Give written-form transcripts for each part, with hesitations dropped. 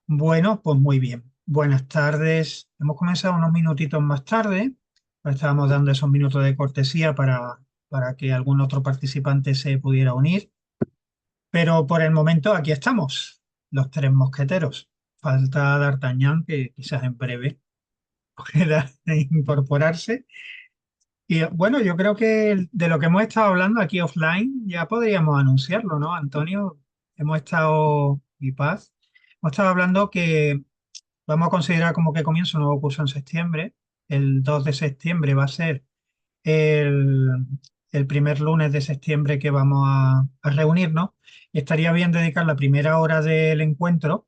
Bueno, pues muy bien. Buenas tardes. Hemos comenzado unos minutitos más tarde, pues estábamos dando esos minutos de cortesía para que algún otro participante se pudiera unir, pero por el momento aquí estamos, los tres mosqueteros. Falta D'Artagnan, que quizás en breve pueda incorporarse. Y bueno, yo creo que de lo que hemos estado hablando aquí offline ya podríamos anunciarlo, ¿no, Antonio? Hemos estado, y Paz, hemos estado hablando que vamos a considerar como que comienza un nuevo curso en septiembre. El 2 de septiembre va a ser el, el primer lunes de septiembre que vamos a reunirnos y estaría bien dedicar la primera hora del encuentro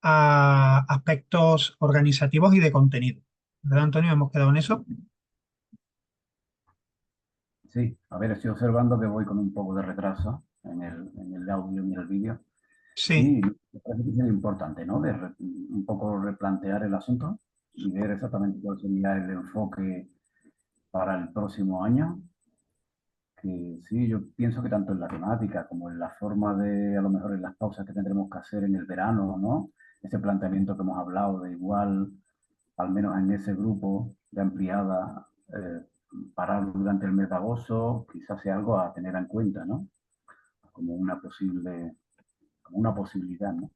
a aspectos organizativos y de contenido. ¿Verdad, Antonio? ¿Hemos quedado en eso? Sí, a ver, estoy observando que voy con un poco de retraso en el audio y en el vídeo. Sí, Sí, me parece que es muy importante, ¿no? Un poco replantear el asunto y ver exactamente cuál sería el enfoque para el próximo año. Que sí, yo pienso que tanto en la temática como en la forma de, a lo mejor en las pausas que tendremos que hacer en el verano, ¿no? Ese planteamiento que hemos hablado de igual, al menos en ese grupo de ampliada, parar durante el mes de agosto, quizás sea algo a tener en cuenta, ¿no? Como una posible, como una posibilidad, ¿no?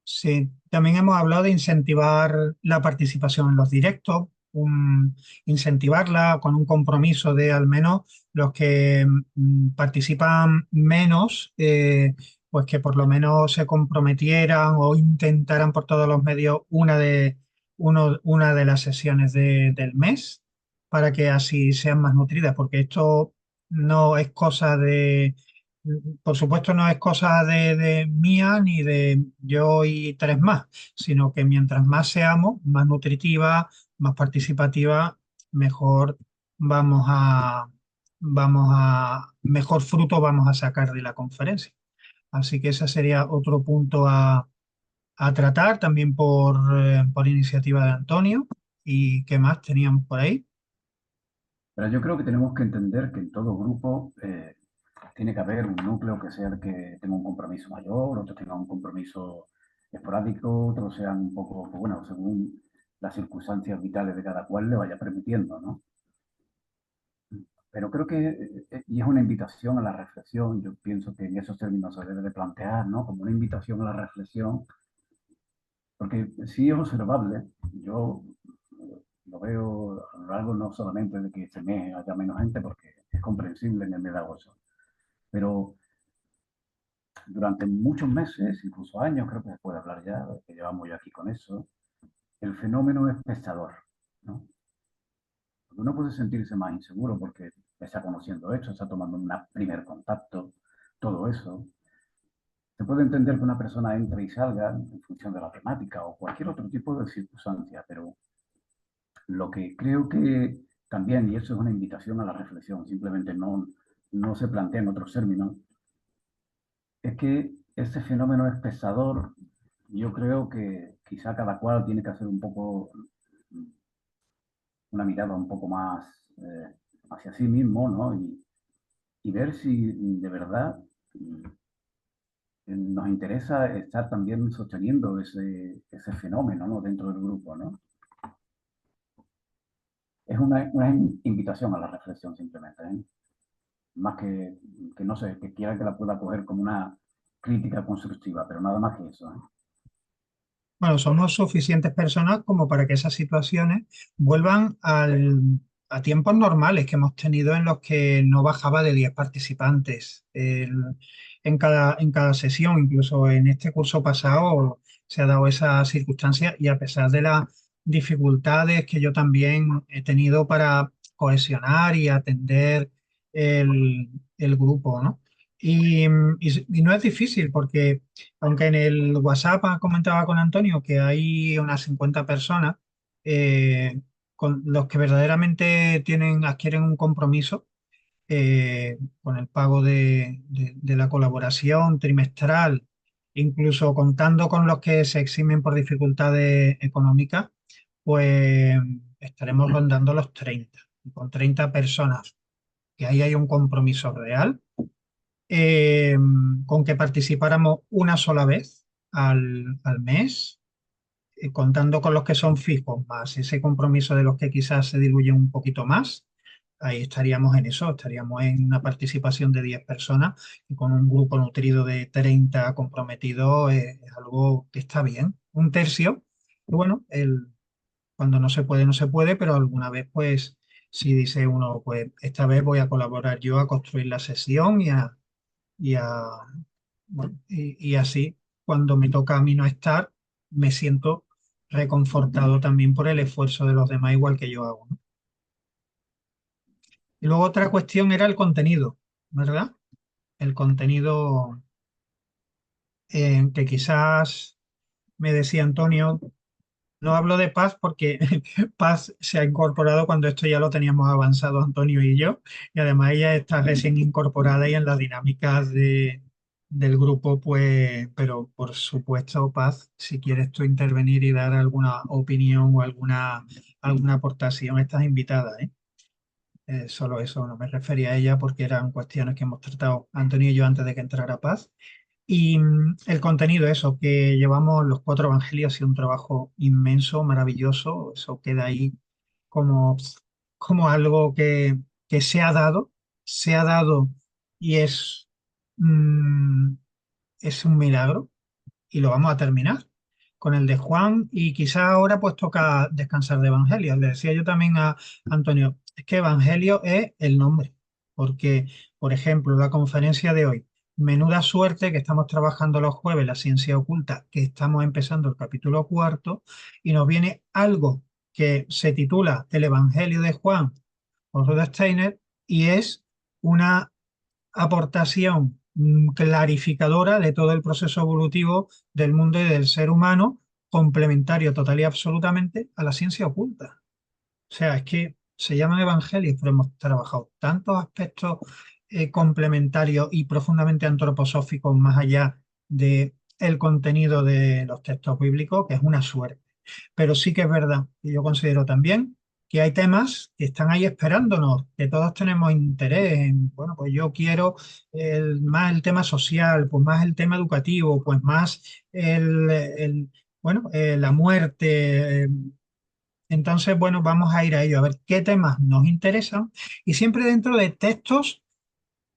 sí. También hemos hablado de incentivar la participación en los directos, incentivarla con un compromiso de al menos los que participan menos, pues que por lo menos se comprometieran o intentaran por todos los medios una de las sesiones del mes para que así sean más nutridas, porque esto no es cosa de por supuesto, no es cosa de mía ni de yo y tres más, sino que mientras más seamos, más nutritiva, más participativa, mejor vamos mejor fruto vamos a sacar de la conferencia. Así que ese sería otro punto a tratar también por iniciativa de Antonio. ¿Y qué más teníamos por ahí? Pero yo creo que tenemos que entender que en todo grupo tiene que haber un núcleo que sea el que tenga un compromiso mayor, otro tenga un compromiso esporádico, otros sean un poco, pues bueno, según las circunstancias vitales de cada cual le vaya permitiendo, ¿no? Pero creo que, y es una invitación a la reflexión, yo pienso que en esos términos se debe de plantear, ¿no? Como una invitación a la reflexión, porque sí es observable, yo lo veo a lo largo no solamente de que este mes haya menos gente, porque es comprensible en el mes de agosto, pero durante muchos meses, incluso años, creo que se puede hablar ya, que llevamos ya aquí con eso, el fenómeno es espectador, ¿no? Porque uno puede sentirse más inseguro porque está conociendo esto, está tomando un primer contacto, todo eso. Se puede entender que una persona entre y salga en función de la temática o cualquier otro tipo de circunstancia, pero lo que creo que también, y eso es una invitación a la reflexión, simplemente no se plantea en otros términos, es que ese fenómeno espectador, yo creo que quizá cada cual tiene que hacer un poco una mirada un poco más hacia sí mismo, ¿no? Y ver si de verdad nos interesa estar también sosteniendo ese fenómeno, ¿no? Dentro del grupo, ¿no? Es una invitación a la reflexión simplemente, ¿eh? Más que no sé, que quiera que la pueda coger como una crítica constructiva, pero nada más que eso, ¿eh? Bueno, somos suficientes personas como para que esas situaciones vuelvan a tiempos normales que hemos tenido en los que no bajaba de 10 participantes en cada sesión. Incluso en este curso pasado se ha dado esa circunstancia y a pesar de las dificultades que yo también he tenido para cohesionar y atender el grupo, ¿no? Y no es difícil porque aunque en el WhatsApp comentaba con Antonio que hay unas 50 personas, con los que verdaderamente adquieren un compromiso con el pago de la colaboración trimestral, incluso contando con los que se eximen por dificultades económicas, pues estaremos rondando los 30. Y con 30 personas, que ahí hay un compromiso real, eh, con que participáramos una sola vez al mes, contando con los que son fijos, más ese compromiso de los que quizás se diluyen un poquito más. Ahí estaríamos en eso, estaríamos en una participación de 10 personas y con un grupo nutrido de 30 comprometidos, es algo que está bien. Un tercio, y bueno, cuando no se puede, no se puede, pero alguna vez, pues, si dice uno, pues esta vez voy a colaborar yo a construir la sesión y a, bueno, y así, cuando me toca a mí no estar, me siento reconfortado también por el esfuerzo de los demás, igual que yo hago, ¿no? Y luego otra cuestión era el contenido, ¿verdad? El contenido, que quizás me decía Antonio. No hablo de Paz porque Paz se ha incorporado cuando esto ya lo teníamos avanzado Antonio y yo, y además ella está recién incorporada y en las dinámicas del grupo, pues, pero por supuesto, Paz, si quieres tú intervenir y dar alguna opinión o alguna aportación, estás invitada, ¿eh? Solo eso, no me refería a ella porque eran cuestiones que hemos tratado Antonio y yo antes de que entrara Paz. Y el contenido, eso, que llevamos los cuatro evangelios, ha sido un trabajo inmenso, maravilloso. Eso queda ahí como, como algo que se ha dado y mm, es un milagro y lo vamos a terminar con el de Juan y quizás ahora pues toca descansar de Evangelio. Le decía yo también a Antonio, es que Evangelio es el nombre, porque, por ejemplo, la conferencia de hoy, menuda suerte que estamos trabajando los jueves la ciencia oculta, que estamos empezando el capítulo cuarto y nos viene algo que se titula El Evangelio de Juan por Rudolf Steiner y es una aportación clarificadora de todo el proceso evolutivo del mundo y del ser humano, complementario total y absolutamente a la ciencia oculta. O sea, es que se llaman evangelios, pero hemos trabajado tantos aspectos complementarios y profundamente antroposóficos más allá de el contenido de los textos bíblicos, que es una suerte. Pero sí que es verdad, y yo considero también que hay temas que están ahí esperándonos, que todos tenemos interés en, bueno, pues yo quiero más el tema social, pues más el tema educativo, pues más la muerte. Entonces, bueno, vamos a ir a ello, a ver qué temas nos interesan y siempre dentro de textos,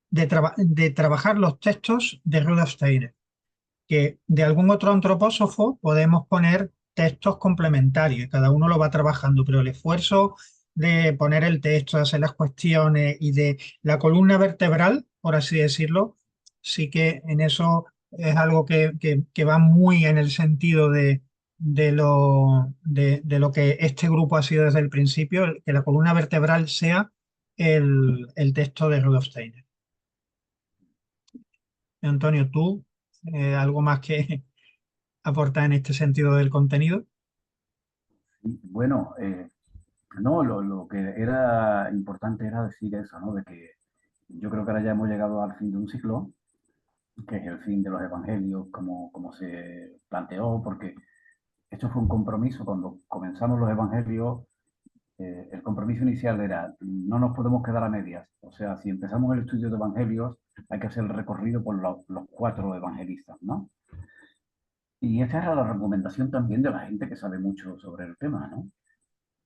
de trabajar los textos de Rudolf Steiner, que de algún otro antropósofo podemos poner textos complementarios y cada uno lo va trabajando, pero el esfuerzo de poner el texto, de hacer las cuestiones y de la columna vertebral, por así decirlo, sí que en eso es algo que va muy en el sentido de lo que este grupo ha sido desde el principio, que la columna vertebral sea el texto de Rudolf Steiner. Antonio, ¿tú algo más que aportar en este sentido del contenido? Bueno, no, lo que era importante era decir eso, ¿no? De que yo creo que ahora ya hemos llegado al fin de un ciclo, que es el fin de los evangelios, como se planteó, porque esto fue un compromiso. Cuando comenzamos los evangelios, el compromiso inicial era, no nos podemos quedar a medias. O sea, si empezamos el estudio de evangelios, hay que hacer el recorrido por los cuatro evangelistas, ¿no? Y esa era la recomendación también de la gente que sabe mucho sobre el tema, ¿no?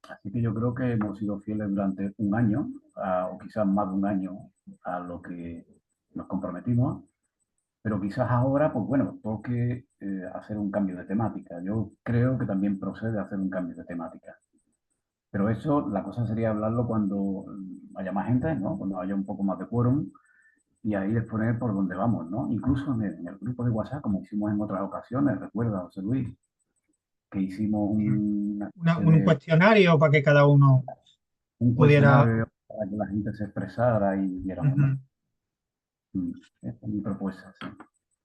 Así que yo creo que hemos sido fieles durante un año, o quizás más de un año, a lo que nos comprometimos, pero quizás ahora, pues bueno, toque hacer un cambio de temática. Yo creo que también procede hacer un cambio de temática. Pero eso, la cosa sería hablarlo cuando haya más gente, ¿no? Cuando haya un poco más de quórum y ahí exponer por dónde vamos, ¿no? Incluso en el grupo de WhatsApp, como hicimos en otras ocasiones, recuerda, José Luis, que hicimos una especie Un de cuestionario para que cada uno un pudiera. cuestionario para que la gente se expresara y viéramos, ¿no? Ujú. Esta es mi propuesta, sí.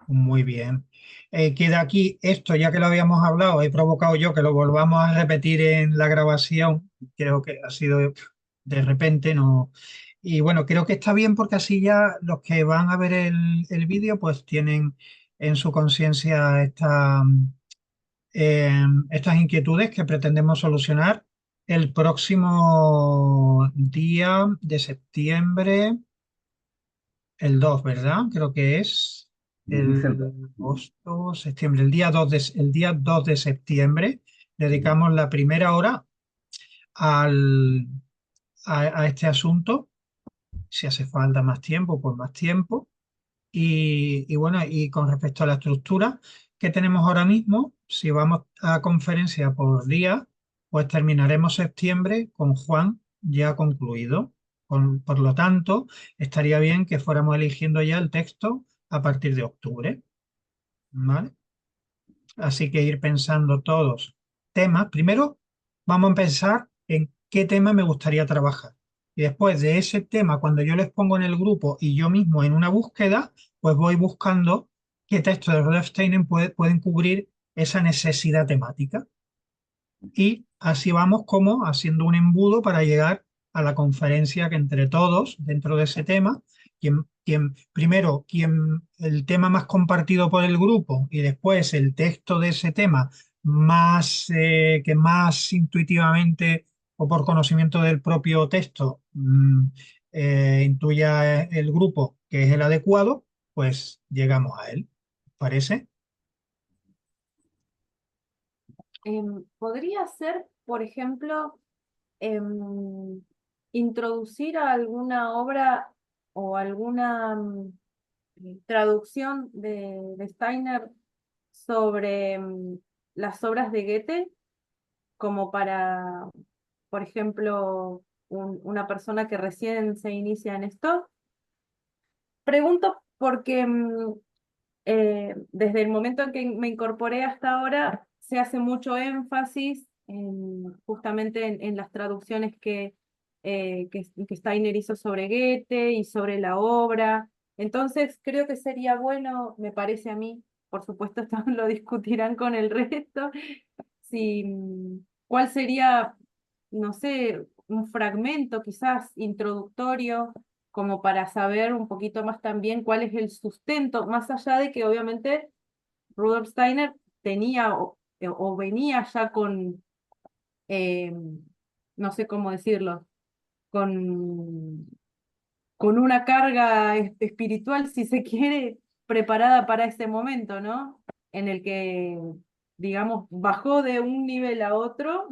Muy bien. Queda aquí esto, ya que lo habíamos hablado, he provocado yo que lo volvamos a repetir en la grabación. Creo que ha sido de repente, no. Y bueno, creo que está bien porque así ya los que van a ver el vídeo, pues tienen en su conciencia estas inquietudes que pretendemos solucionar el próximo día de septiembre. el 2, ¿verdad? Creo que es Dice el... el agosto, septiembre, el día 2 de septiembre. Dedicamos la primera hora al, a este asunto. Si hace falta más tiempo, pues más tiempo. Y bueno, y con respecto a la estructura que tenemos ahora mismo, si vamos a conferencia por día, pues terminaremos septiembre con Juan ya concluido. Por lo tanto, estaría bien que fuéramos eligiendo ya el texto a partir de octubre, ¿vale? Así que ir pensando todos temas. Primero, vamos a pensar en qué tema me gustaría trabajar. Y después de ese tema, cuando yo les pongo en el grupo y yo mismo en una búsqueda, pues voy buscando qué textos de Rudolf Steiner pueden cubrir esa necesidad temática. Y así vamos como haciendo un embudo para llegar a la conferencia que entre todos, dentro de ese tema, primero, quien el tema más compartido por el grupo y después el texto de ese tema más que más intuitivamente o por conocimiento del propio texto intuya el grupo que es el adecuado, pues llegamos a él. ¿Parece? Podría ser, por ejemplo, em, introducir a alguna obra o alguna traducción de Steiner sobre las obras de Goethe, como para, por ejemplo, una persona que recién se inicia en esto. Pregunto porque desde el momento en que me incorporé hasta ahora, se hace mucho énfasis justamente en las traducciones que Steiner hizo sobre Goethe y sobre la obra. Entonces, creo que sería bueno, me parece a mí, por supuesto, esto lo discutirán con el resto, si, cuál sería, no sé, un fragmento quizás introductorio como para saber un poquito más también cuál es el sustento, más allá de que obviamente Rudolf Steiner tenía o venía ya con, eh, no sé cómo decirlo, con, con una carga espiritual, si se quiere, preparada para ese momento, ¿no? En el que, digamos, bajó de un nivel a otro,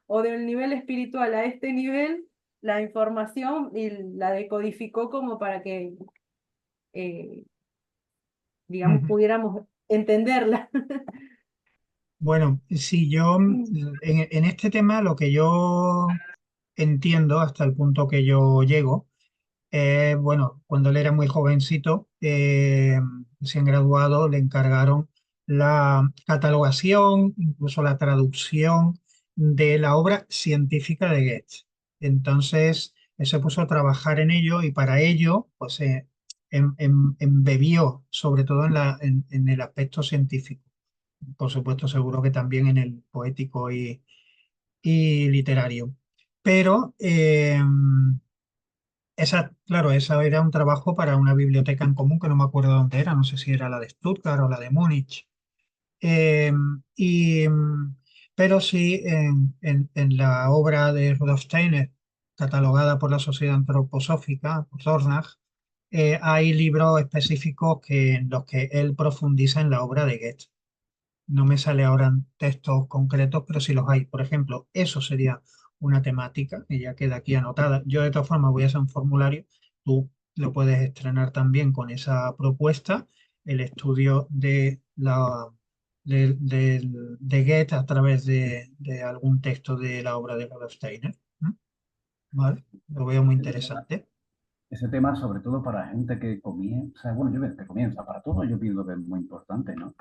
o del nivel espiritual a este nivel, la información y la decodificó como para que, eh, digamos, Ujú. pudiéramos entenderla. Bueno, si yo en este tema lo que yo entiendo hasta el punto que yo llego, bueno, cuando él era muy jovencito, recién graduado, le encargaron la catalogación, incluso la traducción de la obra científica de Goethe. Entonces, él se puso a trabajar en ello y para ello, pues, embebió sobre todo en el aspecto científico. Por supuesto, seguro que también en el poético y literario. Pero claro, esa era un trabajo para una biblioteca en común que no me acuerdo dónde era, no sé si era la de Stuttgart o la de Múnich. Eh, y, pero sí, en la obra de Rudolf Steiner, catalogada por la Sociedad Antroposófica, por Dornach, hay libros específicos en los que él profundiza en la obra de Goethe. No me sale ahora en textos concretos, pero sí los hay. Por ejemplo, eso sería una temática que ya queda aquí anotada. Yo de todas formas voy a hacer un formulario. Tú lo puedes estrenar también con esa propuesta, el estudio de Goethe a través de algún texto de la obra de Rudolf Steiner. ¿Mm? ¿Vale? Lo veo muy interesante. Ese tema, sobre todo para gente que comienza, o sea, bueno, yo que comienza, para todo yo pienso que es muy importante, ¿no?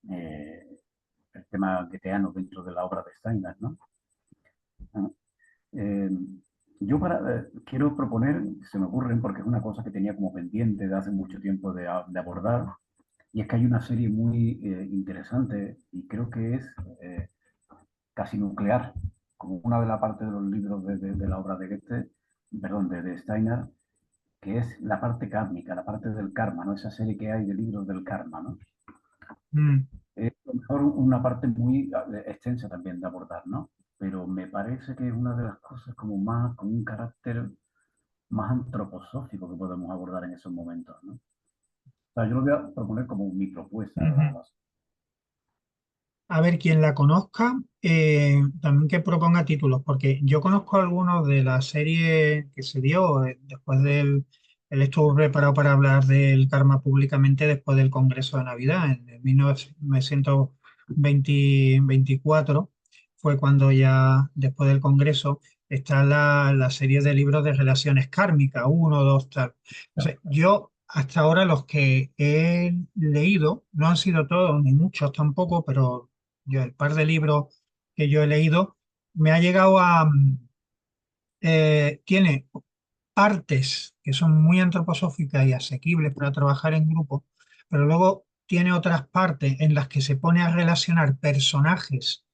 Eh, el tema goetheano dentro de la obra de Steiner, ¿no? Ah, eh, yo quiero proponer, se me ocurren porque es una cosa que tenía como pendiente de hace mucho tiempo de abordar, y es que hay una serie muy interesante y creo que es casi nuclear, como una de las partes de los libros de la obra de Goethe, perdón, de Steiner, que es la parte kármica, la parte del karma, ¿no? Esa serie que hay de libros del karma, ¿no? Mm, Es a lo mejor una parte muy extensa también de abordar, ¿no? Pero me parece que es una de las cosas como más, con un carácter más antroposófico que podemos abordar en esos momentos, ¿no? O sea, yo lo voy a proponer como mi propuesta. Ujú. A ver, quien la conozca, también que proponga títulos, porque yo conozco algunos de la serie que se dio después del... Él estuvo preparado para hablar del karma públicamente después del Congreso de Navidad, en 1924, fue cuando ya después del Congreso está la serie de libros de relaciones kármicas, uno, dos, tal. Entonces, yo hasta ahora los que he leído, no han sido todos, ni muchos tampoco, pero yo el par de libros que yo he leído, me ha llegado a... tiene partes que son muy antroposóficas y asequibles para trabajar en grupo, pero luego tiene otras partes en las que se pone a relacionar personajes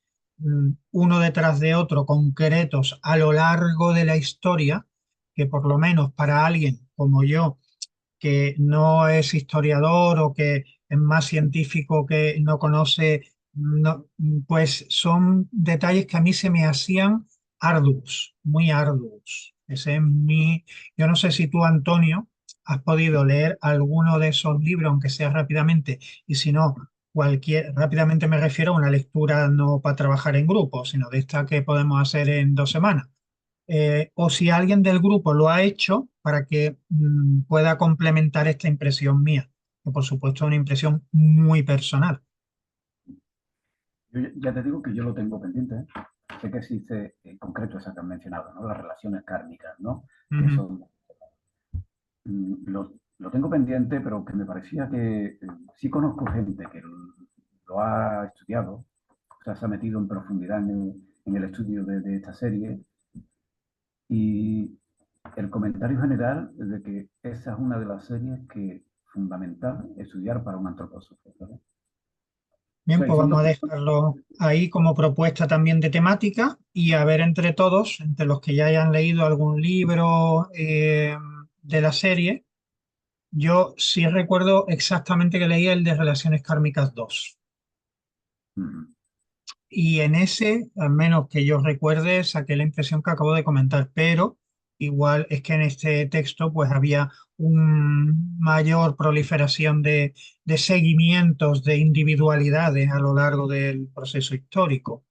uno detrás de otro, concretos, a lo largo de la historia, que por lo menos para alguien como yo, que no es historiador o que es más científico que no conoce, pues son detalles que a mí se me hacían arduos, muy arduos. Ese es mi... Yo no sé si tú, Antonio, has podido leer alguno de esos libros, aunque sea rápidamente, y si no, rápidamente me refiero a una lectura no para trabajar en grupo, sino de esta que podemos hacer en 2 semanas, o si alguien del grupo lo ha hecho para que pueda complementar esta impresión mía, que por supuesto es una impresión muy personal. Yo ya te digo que yo lo tengo pendiente, ¿eh? Sé que existe en concreto esa que han mencionado, ¿no? Las relaciones kármicas, ¿no? Que Ujú. son, lo tengo pendiente, pero que me parecía que sí conozco gente que lo ha estudiado, o sea, se ha metido en profundidad en el estudio de esta serie, y el comentario general es de que esa es una de las series que fundamental estudiar para un antropólogo, ¿verdad? O Bien, sea, y pues son vamos dos a personas. dejarlo ahí como propuesta también de temática y a ver entre todos, entre los que ya hayan leído algún libro de la serie. Yo sí recuerdo exactamente que leí el de Relaciones Kármicas 2. Ujú. Y en ese, al menos que yo recuerde, saqué la impresión que acabo de comentar, pero igual es que en este texto pues había una mayor proliferación de seguimientos de individualidades a lo largo del proceso histórico,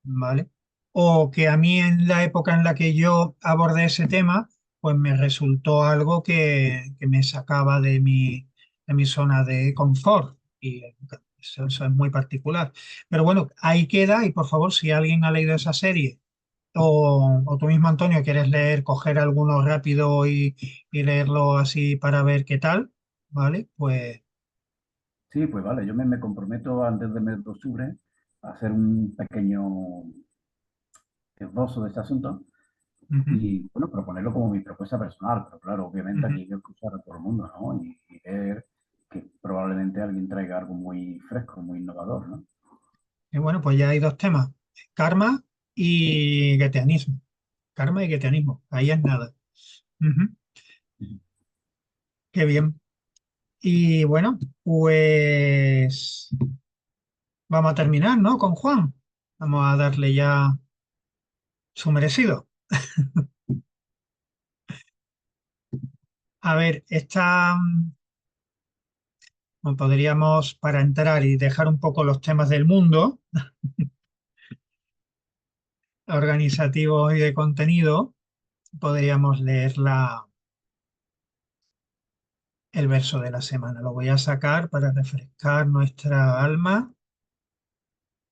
¿vale? O que a mí en la época en la que yo abordé ese tema, pues me resultó algo que me sacaba de mi zona de confort. Y eso es muy particular. Pero bueno, ahí queda. Y por favor, si alguien ha leído esa serie o tú mismo, Antonio, quieres leer, coger alguno rápido y leerlo así para ver qué tal, ¿vale? Pues Sí, pues vale, yo me comprometo antes del mes de octubre a hacer un pequeño esbozo de este asunto ujú, y, bueno, proponerlo como mi propuesta personal, pero claro, obviamente ujú. aquí hay que escuchar a todo el mundo, ¿no? Y ver que probablemente alguien traiga algo muy fresco, muy innovador, ¿no? Y bueno, pues ya hay dos temas, karma y guetianismo. Karma y guetianismo, ahí es nada. Ujú. Qué bien. Y bueno, pues vamos a terminar, ¿no? Con Juan. Vamos a darle ya su merecido. A ver, podríamos, para entrar y dejar un poco los temas del mundo, organizativos y de contenido, podríamos leer el verso de la semana. Lo voy a sacar para refrescar nuestra alma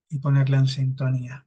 y ponerla en sintonía.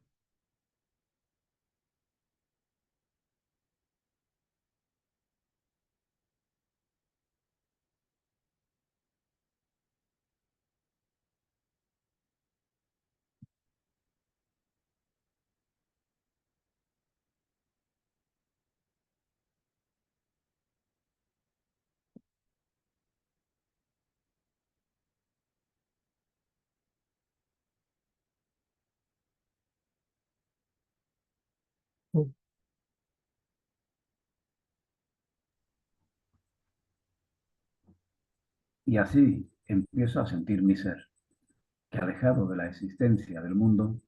Y así empiezo a sentir mi ser, que alejado de la existencia del mundo,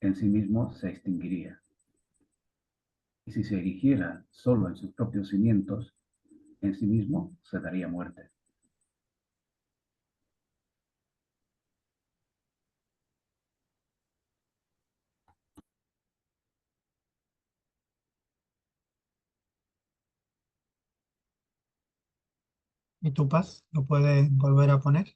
en sí mismo se extinguiría. Y si se erigiera solo en sus propios cimientos, en sí mismo se daría muerte. ¿Y tu paz? ¿Lo puedes volver a poner?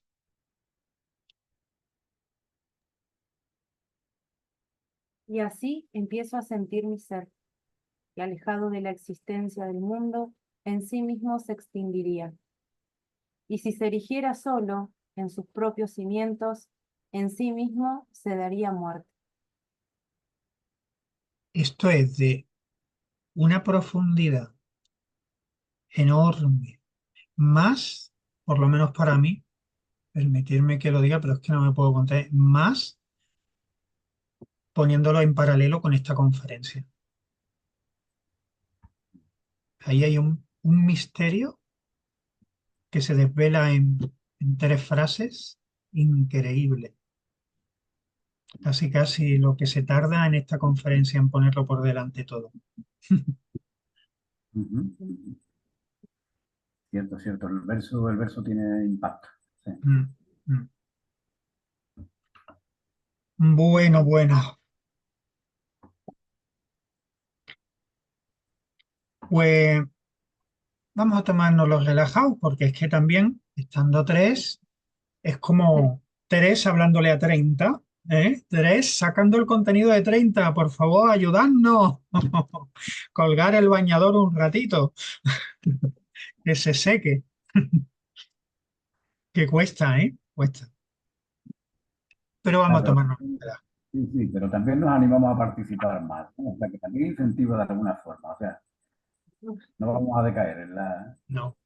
Y así empiezo a sentir mi ser, que alejado de la existencia del mundo, en sí mismo se extinguiría. Y si se erigiera solo en sus propios cimientos, en sí mismo se daría muerte. Esto es de una profundidad enorme, más, por lo menos para mí, permitirme que lo diga, pero es que no me puedo contar, más poniéndolo en paralelo con esta conferencia. Ahí hay un misterio que se desvela en 3 frases increíble. Casi casi lo que se tarda en esta conferencia en ponerlo por delante todo. Uh-huh, uh-huh. Cierto, cierto. El verso tiene impacto. Sí. Mm, mm. Bueno, bueno. Pues vamos a tomarnos los relajados, porque es que también, estando tres, es como tres hablándole a 30, ¿eh? Tres sacando el contenido de 30, por favor, ayudadnos. Colgar el bañador un ratito, que se seque, que cuesta, ¿eh? Cuesta. Pero Ah, vamos a pero tomarnos. sí, sí, pero también nos animamos a participar más, ¿no? O sea, que también incentiva de alguna forma. O sea, no vamos a decaer en la... No,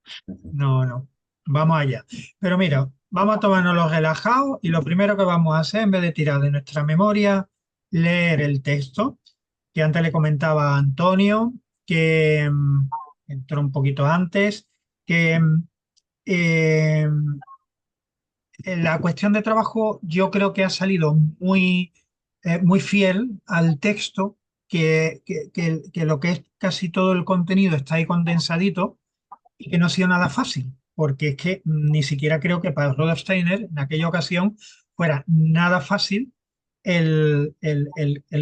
Sí, sí. no, no. Vamos allá. Pero mira, vamos a tomarnos los relajados y lo primero que vamos a hacer, en vez de tirar de nuestra memoria, leer el texto, que antes le comentaba a Antonio, que entró un poquito antes, que eh, la cuestión de trabajo yo creo que ha salido muy fiel al texto, que lo que es casi todo el contenido está ahí condensadito y que no ha sido nada fácil, porque es que ni siquiera creo que para Rudolf Steiner en aquella ocasión fuera nada fácil el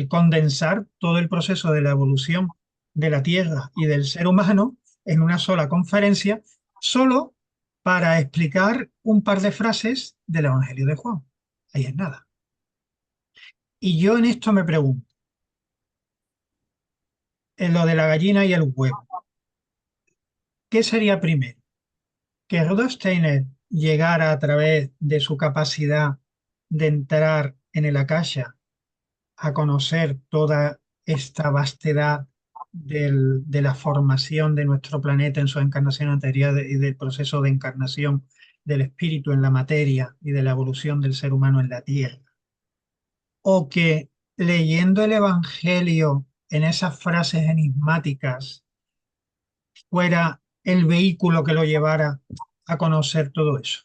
condensar todo el proceso de la evolución de la Tierra y del ser humano en una sola conferencia, solo para explicar un par de frases del Evangelio de Juan. Ahí es nada. Y yo en esto me pregunto, en lo de la gallina y el huevo, ¿qué sería primero? Que Rudolf Steiner llegara a través de su capacidad de entrar en el Akasha a conocer toda esta vastedad de la formación de nuestro planeta en su encarnación anterior y del proceso de encarnación del espíritu en la materia y de la evolución del ser humano en la Tierra. O que leyendo el Evangelio en esas frases enigmáticas fuera el vehículo que lo llevara a conocer todo eso.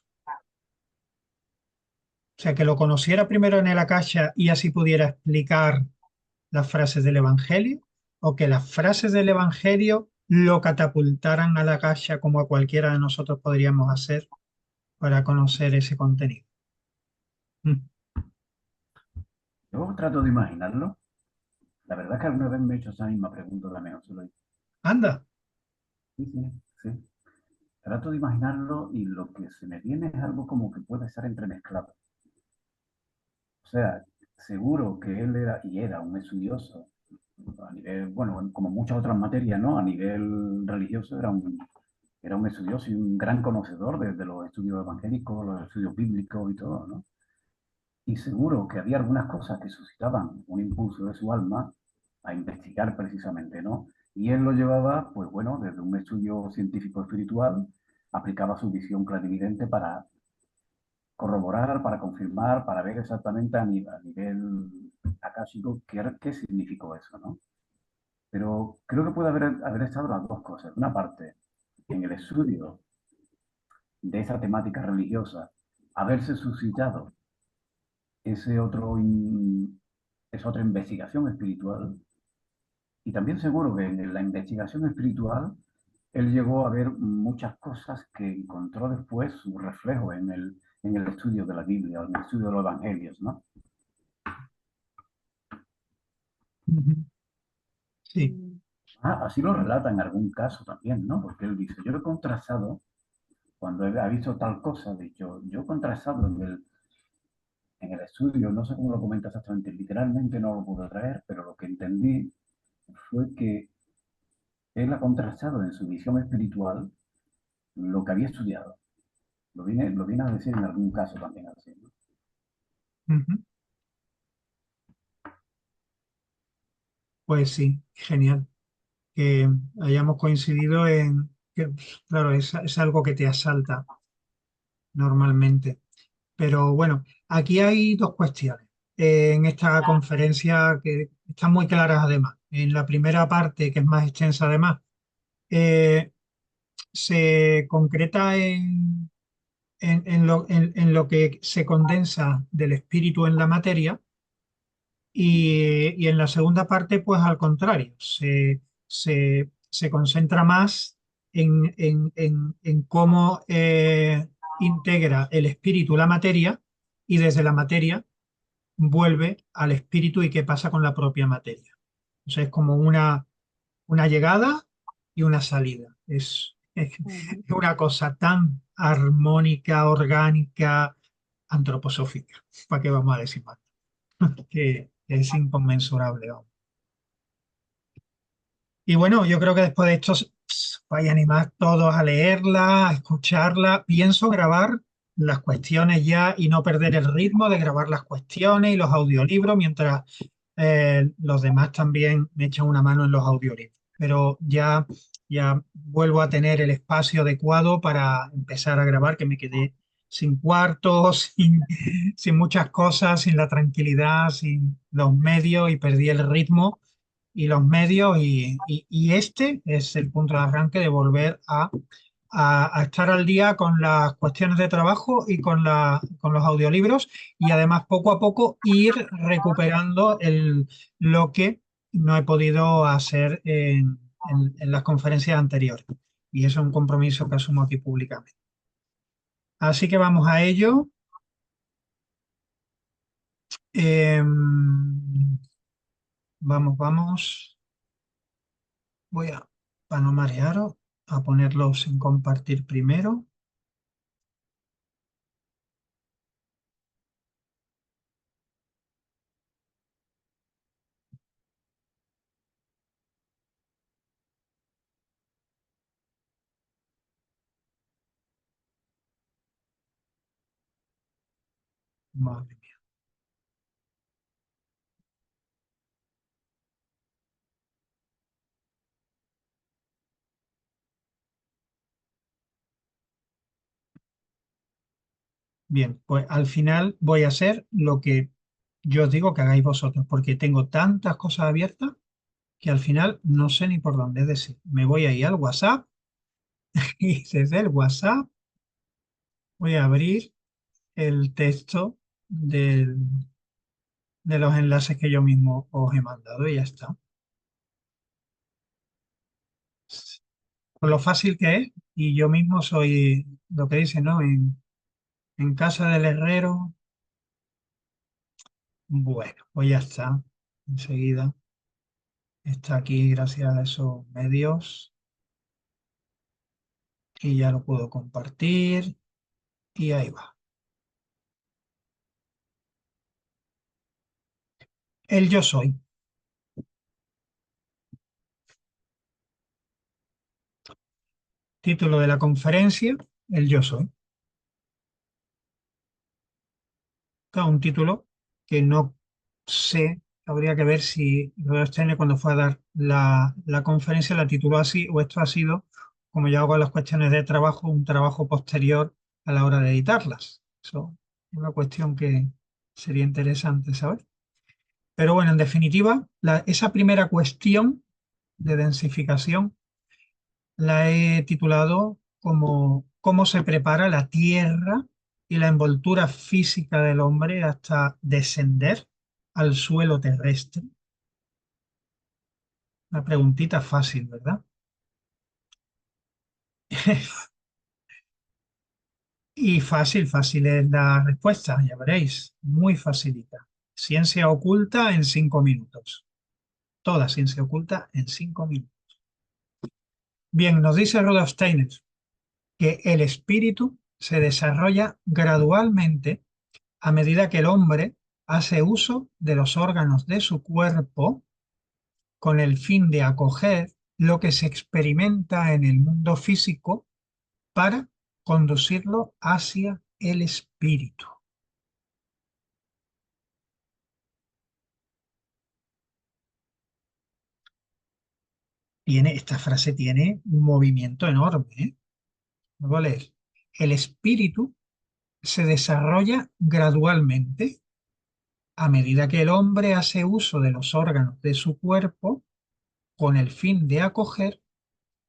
O sea, que lo conociera primero en el Akasha y así pudiera explicar las frases del Evangelio, o que las frases del Evangelio lo catapultaran a la Akasha como a cualquiera de nosotros podríamos hacer para conocer ese contenido. Mm. Yo trato de imaginarlo. La verdad es que alguna vez me he hecho esa misma pregunta también. No se lo he- Anda, Sí, sí, sí. Trato de imaginarlo y lo que se me viene es algo como que puede estar entremezclado. O sea, seguro que él era y era un estudioso a nivel, bueno, como muchas otras materias, ¿no? A nivel religioso era un estudioso y un gran conocedor de los estudios evangélicos, los estudios bíblicos y todo, ¿no? Y seguro que había algunas cosas que suscitaban un impulso de su alma a investigar precisamente, ¿no? Y él lo llevaba, pues bueno, desde un estudio científico espiritual, aplicaba su visión clarividente para corroborar, para confirmar, para ver exactamente a nivel acásico qué significó eso, ¿no? Pero creo que puede haber estado las dos cosas. Una parte, en el estudio de esa temática religiosa, haberse suscitado ese otro, esa otra investigación espiritual. Y también seguro que en la investigación espiritual él llegó a ver muchas cosas que encontró después su reflejo en el estudio de la Biblia, en el estudio de los evangelios, ¿no? Ujú. Sí. Mm, Ah, así lo relata en algún caso también, ¿no? Porque él dice, yo he contrastado, cuando él ha visto tal cosa, ha dicho, yo he contrastado en el estudio, no sé cómo lo comenta exactamente, literalmente no lo puedo traer, pero lo que entendí fue que él ha contrastado en su visión espiritual lo que había estudiado. Lo viene a decir en algún caso también así, ¿no? Ujú. Pues sí, genial que hayamos coincidido en que, claro, es algo que te asalta normalmente. Pero bueno, aquí hay dos cuestiones en esta conferencia que están muy claras además. En la primera parte, que es más extensa además, eh, se concreta en lo que se condensa del espíritu en la materia y en la segunda parte, pues al contrario, se concentra más en cómo integra el espíritu la materia y desde la materia vuelve al espíritu y qué pasa con la propia materia. O sea, es como una llegada y una salida. Es ujú. una cosa tan armónica, orgánica, antroposófica. ¿Para qué vamos a decir más? Que es inconmensurable. Vamos. Y bueno, yo creo que después de esto vais a animar todos a leerla, a escucharla. Pienso grabar las cuestiones ya y no perder el ritmo de grabar las cuestiones y los audiolibros mientras los demás también me echan una mano en los audiolibros. Pero ya vuelvo a tener el espacio adecuado para empezar a grabar, que me quedé sin cuartos, sin muchas cosas, sin la tranquilidad, sin los medios y perdí el ritmo y los medios y este es el punto de arranque de volver a estar al día con las cuestiones de trabajo y con los audiolibros y además poco a poco ir recuperando lo que no he podido hacer en las conferencias anteriores. Y eso es un compromiso que asumo aquí públicamente. Así que vamos a ello. Vamos. Voy para no marearos, a ponerlos en compartir primero. Madre mía. Bien, pues al final voy a hacer lo que yo os digo que hagáis vosotros, porque tengo tantas cosas abiertas que al final no sé ni por dónde. Es decir, me voy a ir al WhatsApp y desde el WhatsApp voy a abrir el texto de los enlaces que yo mismo os he mandado y ya está. Por lo fácil que es, y yo mismo soy lo que dice, ¿no? En casa del herrero. Bueno, pues ya está. Enseguida está aquí gracias a esos medios y ya lo puedo compartir y ahí va. El yo soy. Título de la conferencia, el yo soy. Claro, un título que no sé, habría que ver si Rothstein cuando fue a dar la conferencia la tituló así o esto ha sido, como yo hago las cuestiones de trabajo, un trabajo posterior a la hora de editarlas. Eso es una cuestión que sería interesante saber. Pero bueno, en definitiva, esa primera cuestión de densificación la he titulado como cómo se prepara la Tierra y la envoltura física del hombre hasta descender al suelo terrestre. Una preguntita fácil, ¿verdad? Y fácil, fácil es la respuesta, ya veréis, muy facilita. Ciencia oculta en 5 minutos. Toda ciencia oculta en 5 minutos. Bien, nos dice Rudolf Steiner que el espíritu se desarrolla gradualmente a medida que el hombre hace uso de los órganos de su cuerpo con el fin de acoger lo que se experimenta en el mundo físico para conducirlo hacia el espíritu. Esta frase tiene un movimiento enorme, ¿eh? Voy a leer. El espíritu se desarrolla gradualmente a medida que el hombre hace uso de los órganos de su cuerpo con el fin de acoger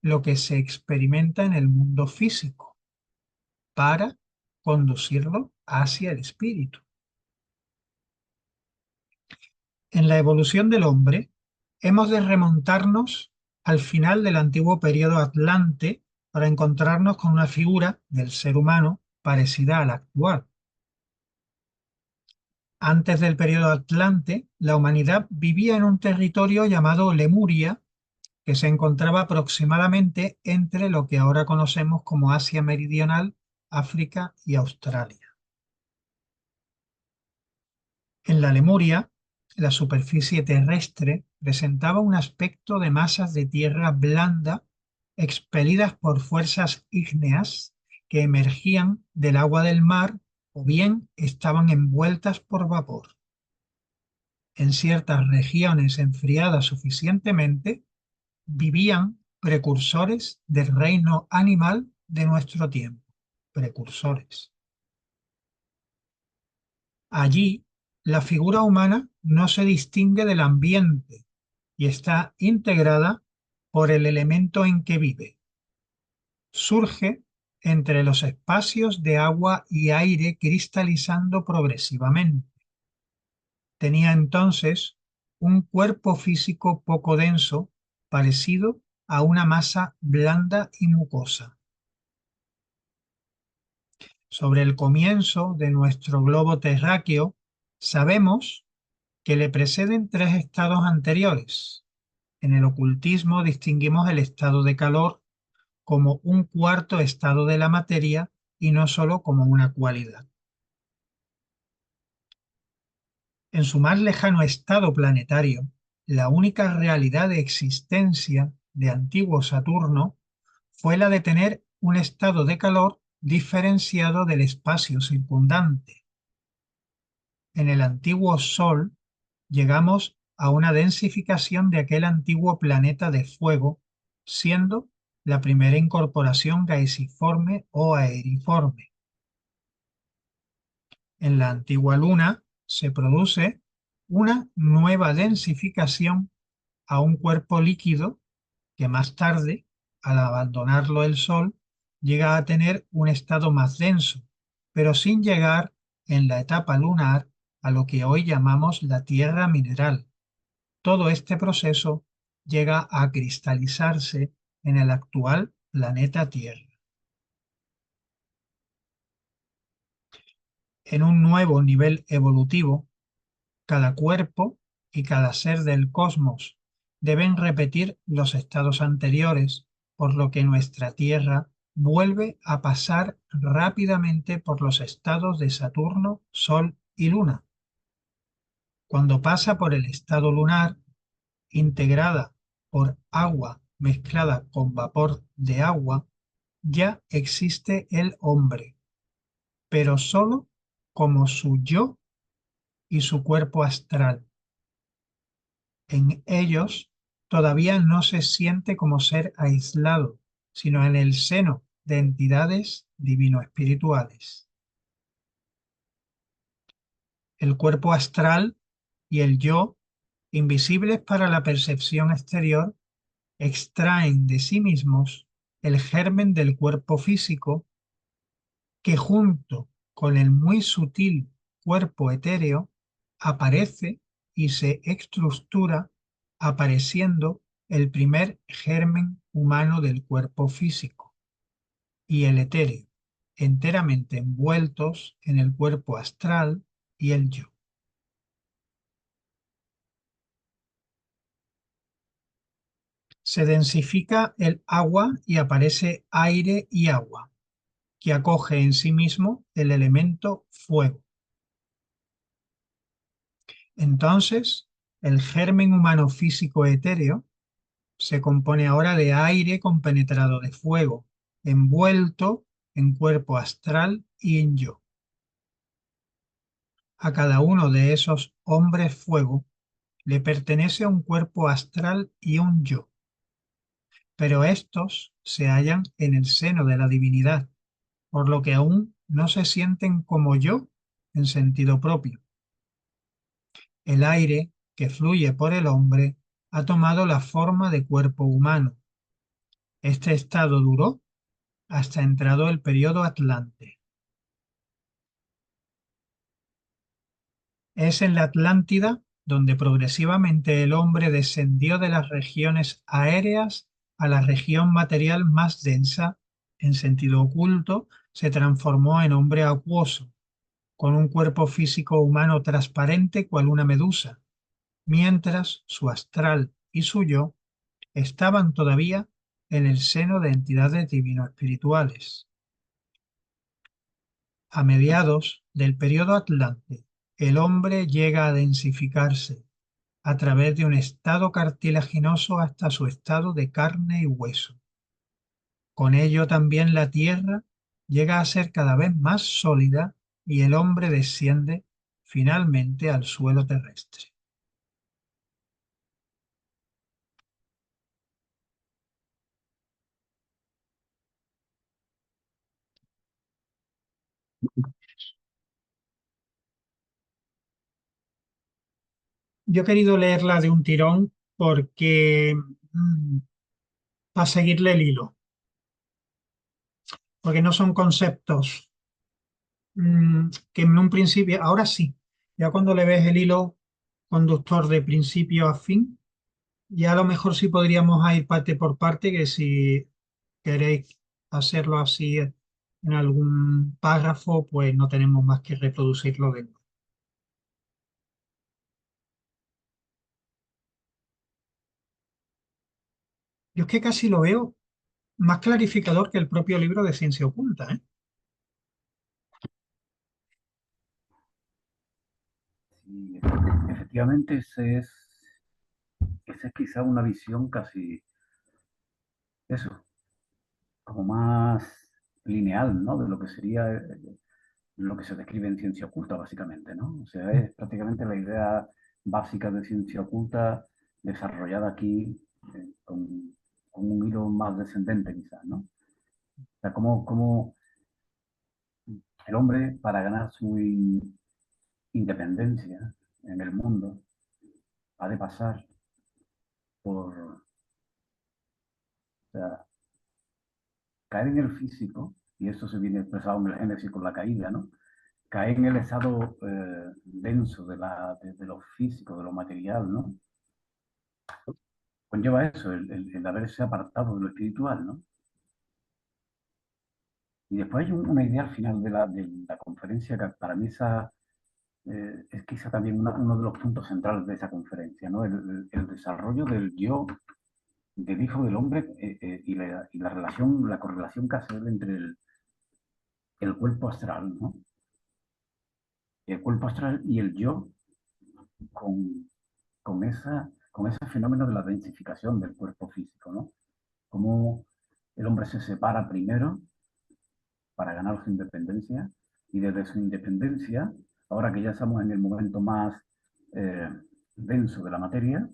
lo que se experimenta en el mundo físico para conducirlo hacia el espíritu. En la evolución del hombre, hemos de remontarnos al final del antiguo periodo Atlante para encontrarnos con una figura del ser humano parecida a la actual. Antes del periodo Atlante, la humanidad vivía en un territorio llamado Lemuria, que se encontraba aproximadamente entre lo que ahora conocemos como Asia Meridional, África y Australia. En la Lemuria, la superficie terrestre presentaba un aspecto de masas de tierra blanda expelidas por fuerzas ígneas que emergían del agua del mar o bien estaban envueltas por vapor. En ciertas regiones enfriadas suficientemente, vivían precursores del reino animal de nuestro tiempo. Precursores. Allí, la figura humana no se distingue del ambiente y está integrada por el elemento en que vive. Surge entre los espacios de agua y aire cristalizando progresivamente. Tenía entonces un cuerpo físico poco denso, parecido a una masa blanda y mucosa. Sobre el comienzo de nuestro globo terráqueo, sabemos que le preceden 3 estados anteriores. En el ocultismo distinguimos el estado de calor como un cuarto estado de la materia y no solo como una cualidad. En su más lejano estado planetario, la única realidad de existencia de antiguo Saturno fue la de tener un estado de calor diferenciado del espacio circundante. En el antiguo Sol llegamos a una densificación de aquel antiguo planeta de fuego, siendo la primera incorporación gaseoforme o aeriforme. En la antigua Luna se produce una nueva densificación a un cuerpo líquido que más tarde, al abandonarlo el Sol, llega a tener un estado más denso, pero sin llegar en la etapa lunar a lo que hoy llamamos la Tierra mineral. Todo este proceso llega a cristalizarse en el actual planeta Tierra. En un nuevo nivel evolutivo, cada cuerpo y cada ser del cosmos deben repetir los estados anteriores, por lo que nuestra Tierra vuelve a pasar rápidamente por los estados de Saturno, Sol y Luna. Cuando pasa por el estado lunar, integrada por agua mezclada con vapor de agua, ya existe el hombre, pero solo como su yo y su cuerpo astral. En ellos todavía no se siente como ser aislado, sino en el seno de entidades divino-espirituales. El cuerpo astral y el yo, invisibles para la percepción exterior, extraen de sí mismos el germen del cuerpo físico que junto con el muy sutil cuerpo etéreo aparece y se estructura apareciendo el primer germen humano del cuerpo físico. y el etéreo, enteramente envueltos en el cuerpo astral y el yo. Se densifica el agua y aparece aire y agua, que acoge en sí mismo el elemento fuego. Entonces, el germen humano físico etéreo se compone ahora de aire compenetrado de fuego, envuelto en cuerpo astral y en yo. A cada uno de esos hombres fuego le pertenece un cuerpo astral y un yo, pero estos se hallan en el seno de la divinidad, por lo que aún no se sienten como yo en sentido propio. El aire que fluye por el hombre ha tomado la forma de cuerpo humano. Este estado duró hasta entrado el periodo Atlante. Es en la Atlántida donde progresivamente el hombre descendió de las regiones aéreas a la región material más densa, en sentido oculto, se transformó en hombre acuoso, con un cuerpo físico humano transparente cual una medusa, mientras su astral y su yo estaban todavía en el seno de entidades divino-espirituales. A mediados del periodo Atlante, el hombre llega a densificarse a través de un estado cartilaginoso hasta su estado de carne y hueso. Con ello también la tierra llega a ser cada vez más sólida y el hombre desciende finalmente al suelo terrestre. Yo he querido leerla de un tirón porque para seguirle el hilo, porque no son conceptos que en un principio, ahora sí, ya cuando le ves el hilo conductor de principio a fin, ya a lo mejor sí podríamos ir parte por parte, que si queréis hacerlo así en algún párrafo, pues no tenemos más que reproducirlo de nuevo. Yo es que casi lo veo más clarificador que el propio libro de Ciencia Oculta, ¿eh? Sí, efectivamente, esa es quizá una visión casi, eso, como más lineal, ¿no? De lo que sería lo que se describe en ciencia oculta, básicamente, ¿no? O sea, es prácticamente la idea básica de ciencia oculta desarrollada aquí con un hilo más descendente, quizás, ¿no? O sea, como el hombre, para ganar su independencia en el mundo, ha de pasar por, o sea, caer en el físico, y eso se viene expresado en el Génesis con la caída, ¿no? Caer en el estado denso de lo físico, de lo material, ¿no? Conlleva eso, el haberse apartado de lo espiritual, ¿no? Y después hay una idea al final de la conferencia que para mí es quizá también uno de los puntos centrales de esa conferencia, ¿no? El desarrollo del yo, del hijo del hombre y la relación, la correlación que hace entre el cuerpo astral, ¿no? El cuerpo astral y el yo con, con ese fenómeno de la densificación del cuerpo físico, ¿no? Cómo el hombre se separa primero para ganar su independencia y desde su independencia, ahora que ya estamos en el momento más eh, denso de la materia,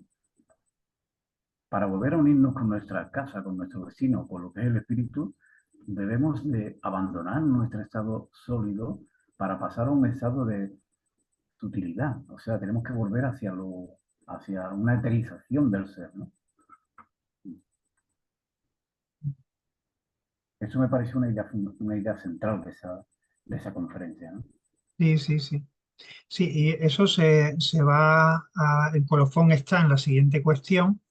para volver a unirnos con nuestra casa, con nuestro vecino, con lo que es el espíritu, debemos de abandonar nuestro estado sólido para pasar a un estado de sutilidad. O sea, tenemos que volver hacia una eterización del ser, ¿no? Eso me parece una idea central de esa conferencia, ¿no? Sí, sí, sí. Sí, y eso el colofón está en la siguiente cuestión,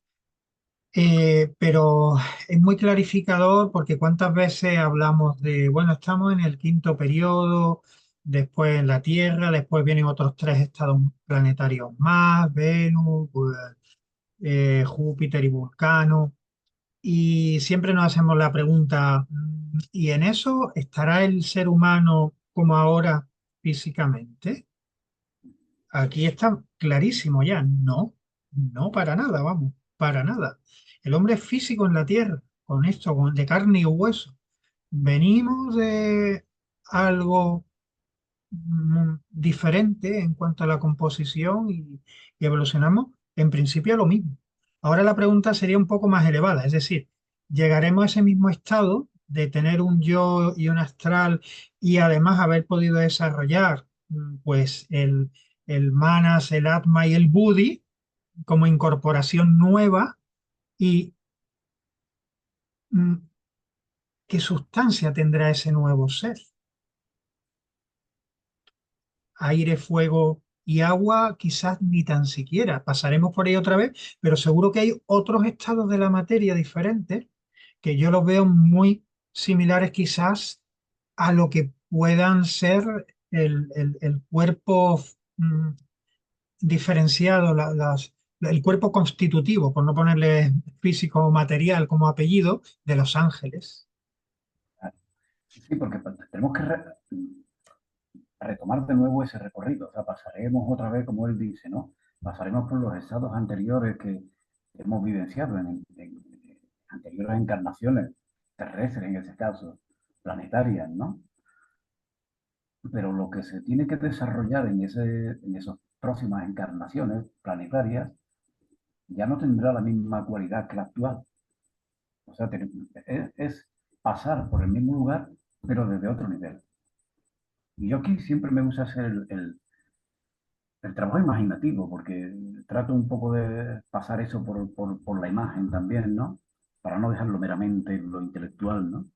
Pero es muy clarificador porque cuántas veces hablamos de, bueno, estamos en el quinto periodo, después la Tierra, después vienen otros tres estados planetarios más, Venus, pues, Júpiter y Vulcano, y siempre nos hacemos la pregunta, ¿y en eso estará el ser humano como ahora físicamente? Aquí está clarísimo ya, no, no para nada, vamos, para nada. El hombre es físico en la Tierra, con esto, de carne y hueso. Venimos de algo diferente en cuanto a la composición y evolucionamos en principio a lo mismo. Ahora la pregunta sería un poco más elevada, es decir, ¿llegaremos a ese mismo estado de tener un yo y un astral y además haber podido desarrollar pues el manas, el atma y el buddhi como incorporación nueva y mm, qué sustancia tendrá ese nuevo ser? Aire, fuego y agua, quizás ni tan siquiera. Pasaremos por ahí otra vez, pero seguro que hay otros estados de la materia diferentes que yo los veo muy similares quizás a lo que puedan ser el cuerpo diferenciado, el cuerpo constitutivo, por no ponerle físico o material como apellido, de los ángeles. Sí, porque tenemos que retomar de nuevo ese recorrido. O sea, pasaremos otra vez, como él dice, ¿no? Pasaremos por los estados anteriores que hemos vivenciado en anteriores encarnaciones terrestres, en ese caso, planetarias, ¿no? Pero lo que se tiene que desarrollar en esas próximas encarnaciones planetarias ya no tendrá la misma cualidad que la actual. O sea, es pasar por el mismo lugar, pero desde otro nivel. Y yo aquí siempre me gusta hacer el trabajo imaginativo, porque trato un poco de pasar eso por la imagen también, ¿no? Para no dejarlo meramente lo intelectual, ¿no?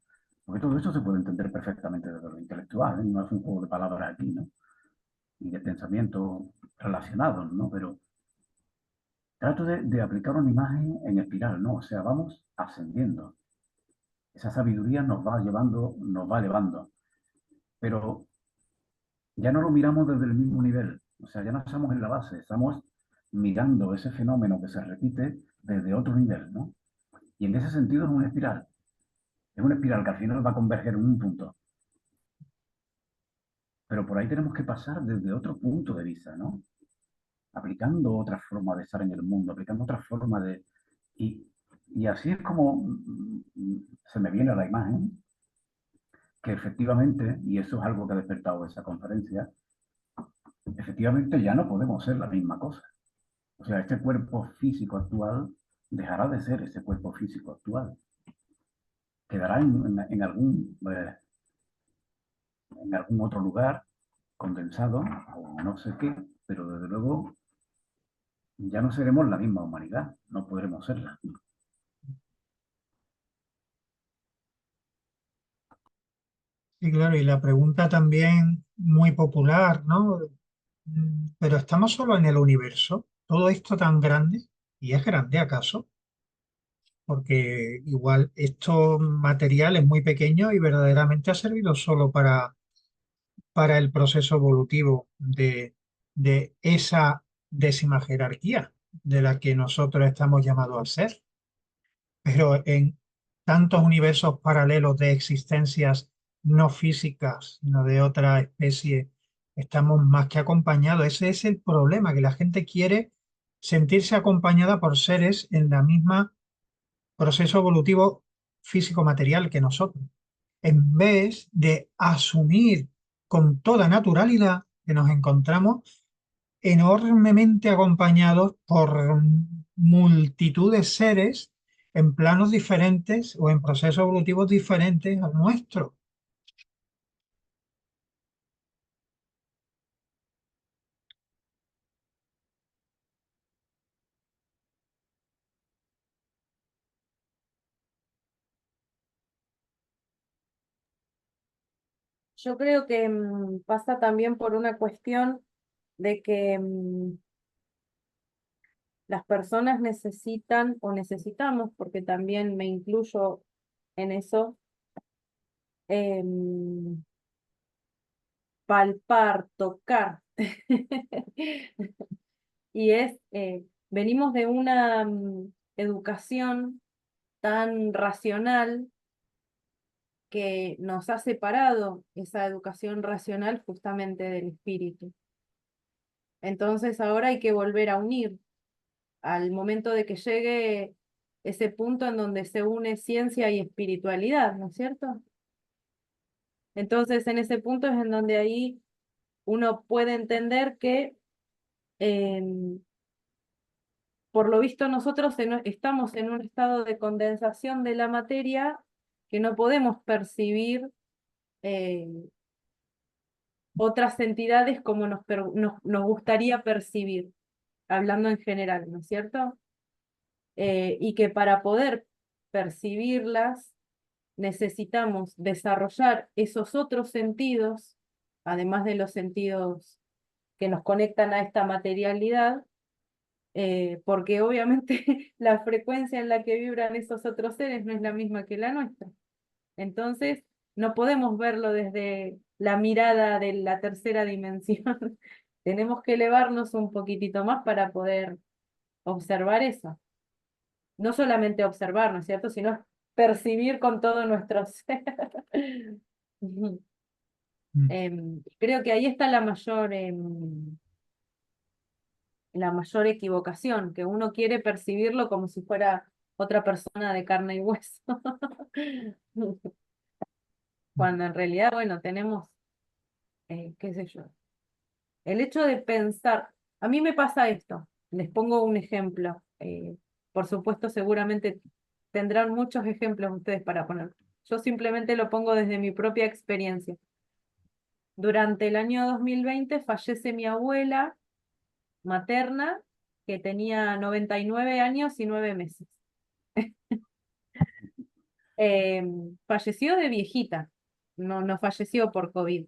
Porque todo esto se puede entender perfectamente desde lo intelectual, ¿eh? No es un juego de palabras aquí, ¿no? Y de pensamientos relacionados, ¿no? Pero trato de aplicar una imagen en espiral, ¿no? O sea, vamos ascendiendo. Esa sabiduría nos va llevando, nos va elevando. Pero ya no lo miramos desde el mismo nivel. O sea, ya no estamos en la base, estamos mirando ese fenómeno que se repite desde otro nivel, ¿no? Y en ese sentido es una espiral. Es una espiral que al final va a converger en un punto. Pero por ahí tenemos que pasar desde otro punto de vista, ¿no? Aplicando otra forma de estar en el mundo, aplicando otra forma de... Y, y así es como se me viene a la imagen que efectivamente, y eso es algo que ha despertado esa conferencia, efectivamente ya no podemos ser la misma cosa. O sea, este cuerpo físico actual dejará de ser ese cuerpo físico actual. Quedará en algún otro lugar condensado o no sé qué, pero desde luego ya no seremos la misma humanidad, no podremos serla. Sí, claro, y la pregunta también muy popular, ¿no? Pero estamos solo en el universo, todo esto tan grande, ¿y es grande acaso? Porque igual esto material es muy pequeño y verdaderamente ha servido solo para el proceso evolutivo de esa décima jerarquía de la que nosotros estamos llamados a ser. Pero en tantos universos paralelos de existencias no físicas, sino de otra especie, estamos más que acompañados. Ese es el problema, que la gente quiere sentirse acompañada por seres en la misma proceso evolutivo físico-material que nosotros, en vez de asumir con toda naturalidad que nos encontramos enormemente acompañados por multitud de seres en planos diferentes o en procesos evolutivos diferentes al nuestro. Yo creo que pasa también por una cuestión de que las personas necesitan o necesitamos, porque también me incluyo en eso, em, palpar, tocar. Y venimos de una educación tan racional que nos ha separado esa educación racional justamente del espíritu. Entonces ahora hay que volver a unir al momento de que llegue ese punto en donde se une ciencia y espiritualidad, ¿no es cierto? Entonces en ese punto es en donde ahí uno puede entender que em, por lo visto nosotros estamos en un estado de condensación de la materia que no podemos percibir eh, otras entidades como nos gustaría percibir, hablando en general, ¿no es cierto? Y que para poder percibirlas necesitamos desarrollar esos otros sentidos, además de los sentidos que nos conectan a esta materialidad, porque obviamente la frecuencia en la que vibran esos otros seres no es la misma que la nuestra. Entonces, no podemos verlo desde la mirada de la tercera dimensión. Tenemos que elevarnos un poquitito más para poder observar eso. No solamente observar, ¿no es cierto? Sino percibir con todo nuestro ser. Ujú. Mm. Creo que ahí está la mayor equivocación, que uno quiere percibirlo como si fuera otra persona de carne y hueso. Cuando en realidad, bueno, tenemos, qué sé yo, el hecho de pensar, a mí me pasa esto, les pongo un ejemplo, por supuesto seguramente tendrán muchos ejemplos ustedes para poner, yo simplemente lo pongo desde mi propia experiencia. Durante el año 2020 fallece mi abuela materna, que tenía 99 años y 9 meses. Falleció de viejita, no falleció por COVID.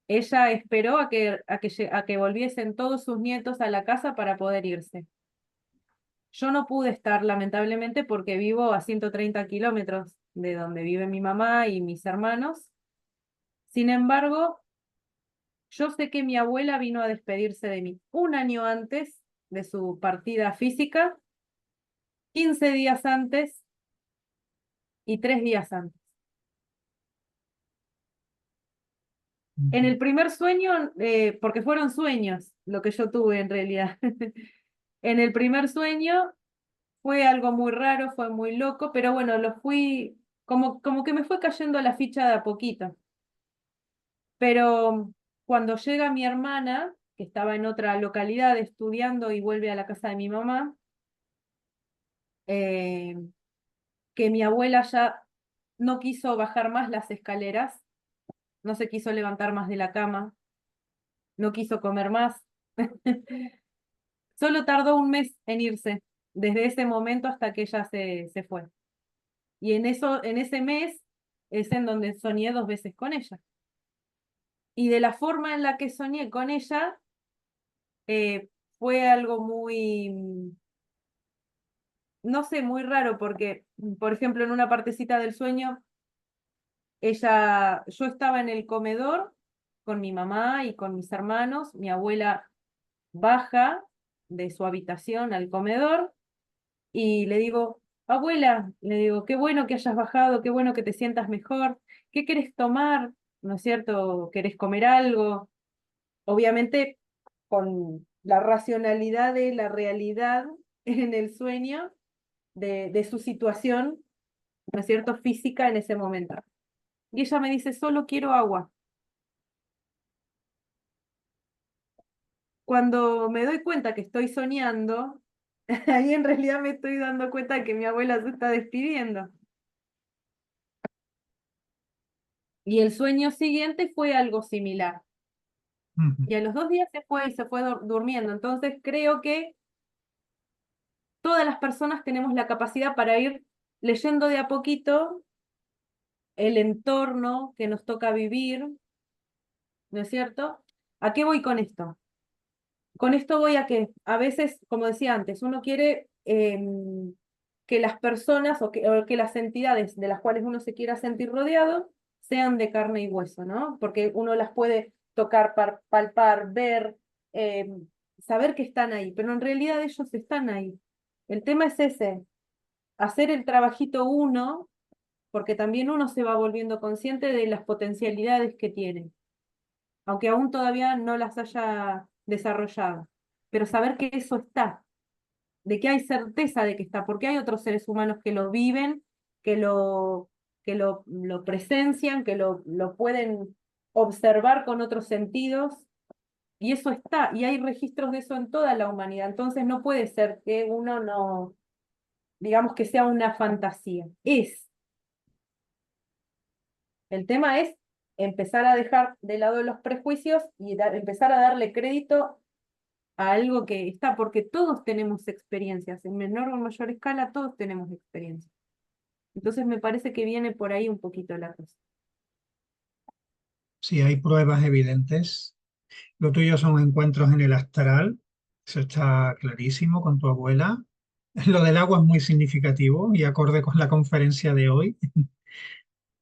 Ella esperó a que volviesen todos sus nietos a la casa para poder irse. Yo no pude estar, lamentablemente, porque vivo a 130 kilómetros de donde vive mi mamá y mis hermanos. Sin embargo, yo sé que mi abuela vino a despedirse de mí un año antes de su partida física, 15 días antes y 3 días antes. En el primer sueño, porque fueron sueños lo que yo tuve en realidad. En el primer sueño fue algo muy raro, fue muy loco, pero bueno, como que me fue cayendo la ficha de a poquito. Pero cuando llega mi hermana, que estaba en otra localidad estudiando y vuelve a la casa de mi mamá, eh, que mi abuela ya no quiso bajar más las escaleras, no se quiso levantar más de la cama, no quiso comer más. Solo tardó un mes en irse, desde ese momento hasta que ella se fue. Y en ese mes es en donde soñé 2 veces con ella. Y de la forma en la que soñé con ella, eh, fue algo muy, no sé, muy raro, porque, por ejemplo, en una partecita del sueño, yo estaba en el comedor con mi mamá y con mis hermanos, mi abuela baja de su habitación al comedor y le digo, abuela, le digo, qué bueno que hayas bajado, qué bueno que te sientas mejor, ¿qué querés tomar? ¿No es cierto? ¿Querés comer algo? Obviamente con la racionalidad de la realidad en el sueño de su situación, ¿no es cierto?, física en ese momento. Y ella me dice, solo quiero agua. Cuando me doy cuenta que estoy soñando, ahí en realidad me estoy dando cuenta de que mi abuela se está despidiendo. Y el sueño siguiente fue algo similar. Ujú. Y a los 2 días se fue y se fue durmiendo. Entonces creo que todas las personas tenemos la capacidad para ir leyendo de a poquito el entorno que nos toca vivir, ¿no es cierto? ¿A qué voy con esto? con esto voy a que a veces, como decía antes, uno quiere que las personas o que las entidades de las cuales uno se quiera sentir rodeado sean de carne y hueso, ¿no? Porque uno las puede tocar, palpar, ver, saber que están ahí, pero en realidad ellos están ahí. El tema es ese, hacer el trabajito uno, porque también uno se va volviendo consciente de las potencialidades que tiene, aunque aún todavía no las haya desarrollado. Pero saber que eso está, de que hay certeza de que está, porque hay otros seres humanos que lo viven, que lo presencian, que lo pueden observar con otros sentidos, y eso está, y hay registros de eso en toda la humanidad. Entonces no puede ser que uno no, digamos que sea una fantasía. El tema es empezar a dejar de lado los prejuicios y empezar a darle crédito a algo que está, porque todos tenemos experiencias, en menor o mayor escala, todos tenemos experiencias. Entonces me parece que viene por ahí un poquito la cosa. Sí, hay pruebas evidentes. Lo tuyo son encuentros en el astral, eso está clarísimo con tu abuela. Lo del agua es muy significativo y acorde con la conferencia de hoy.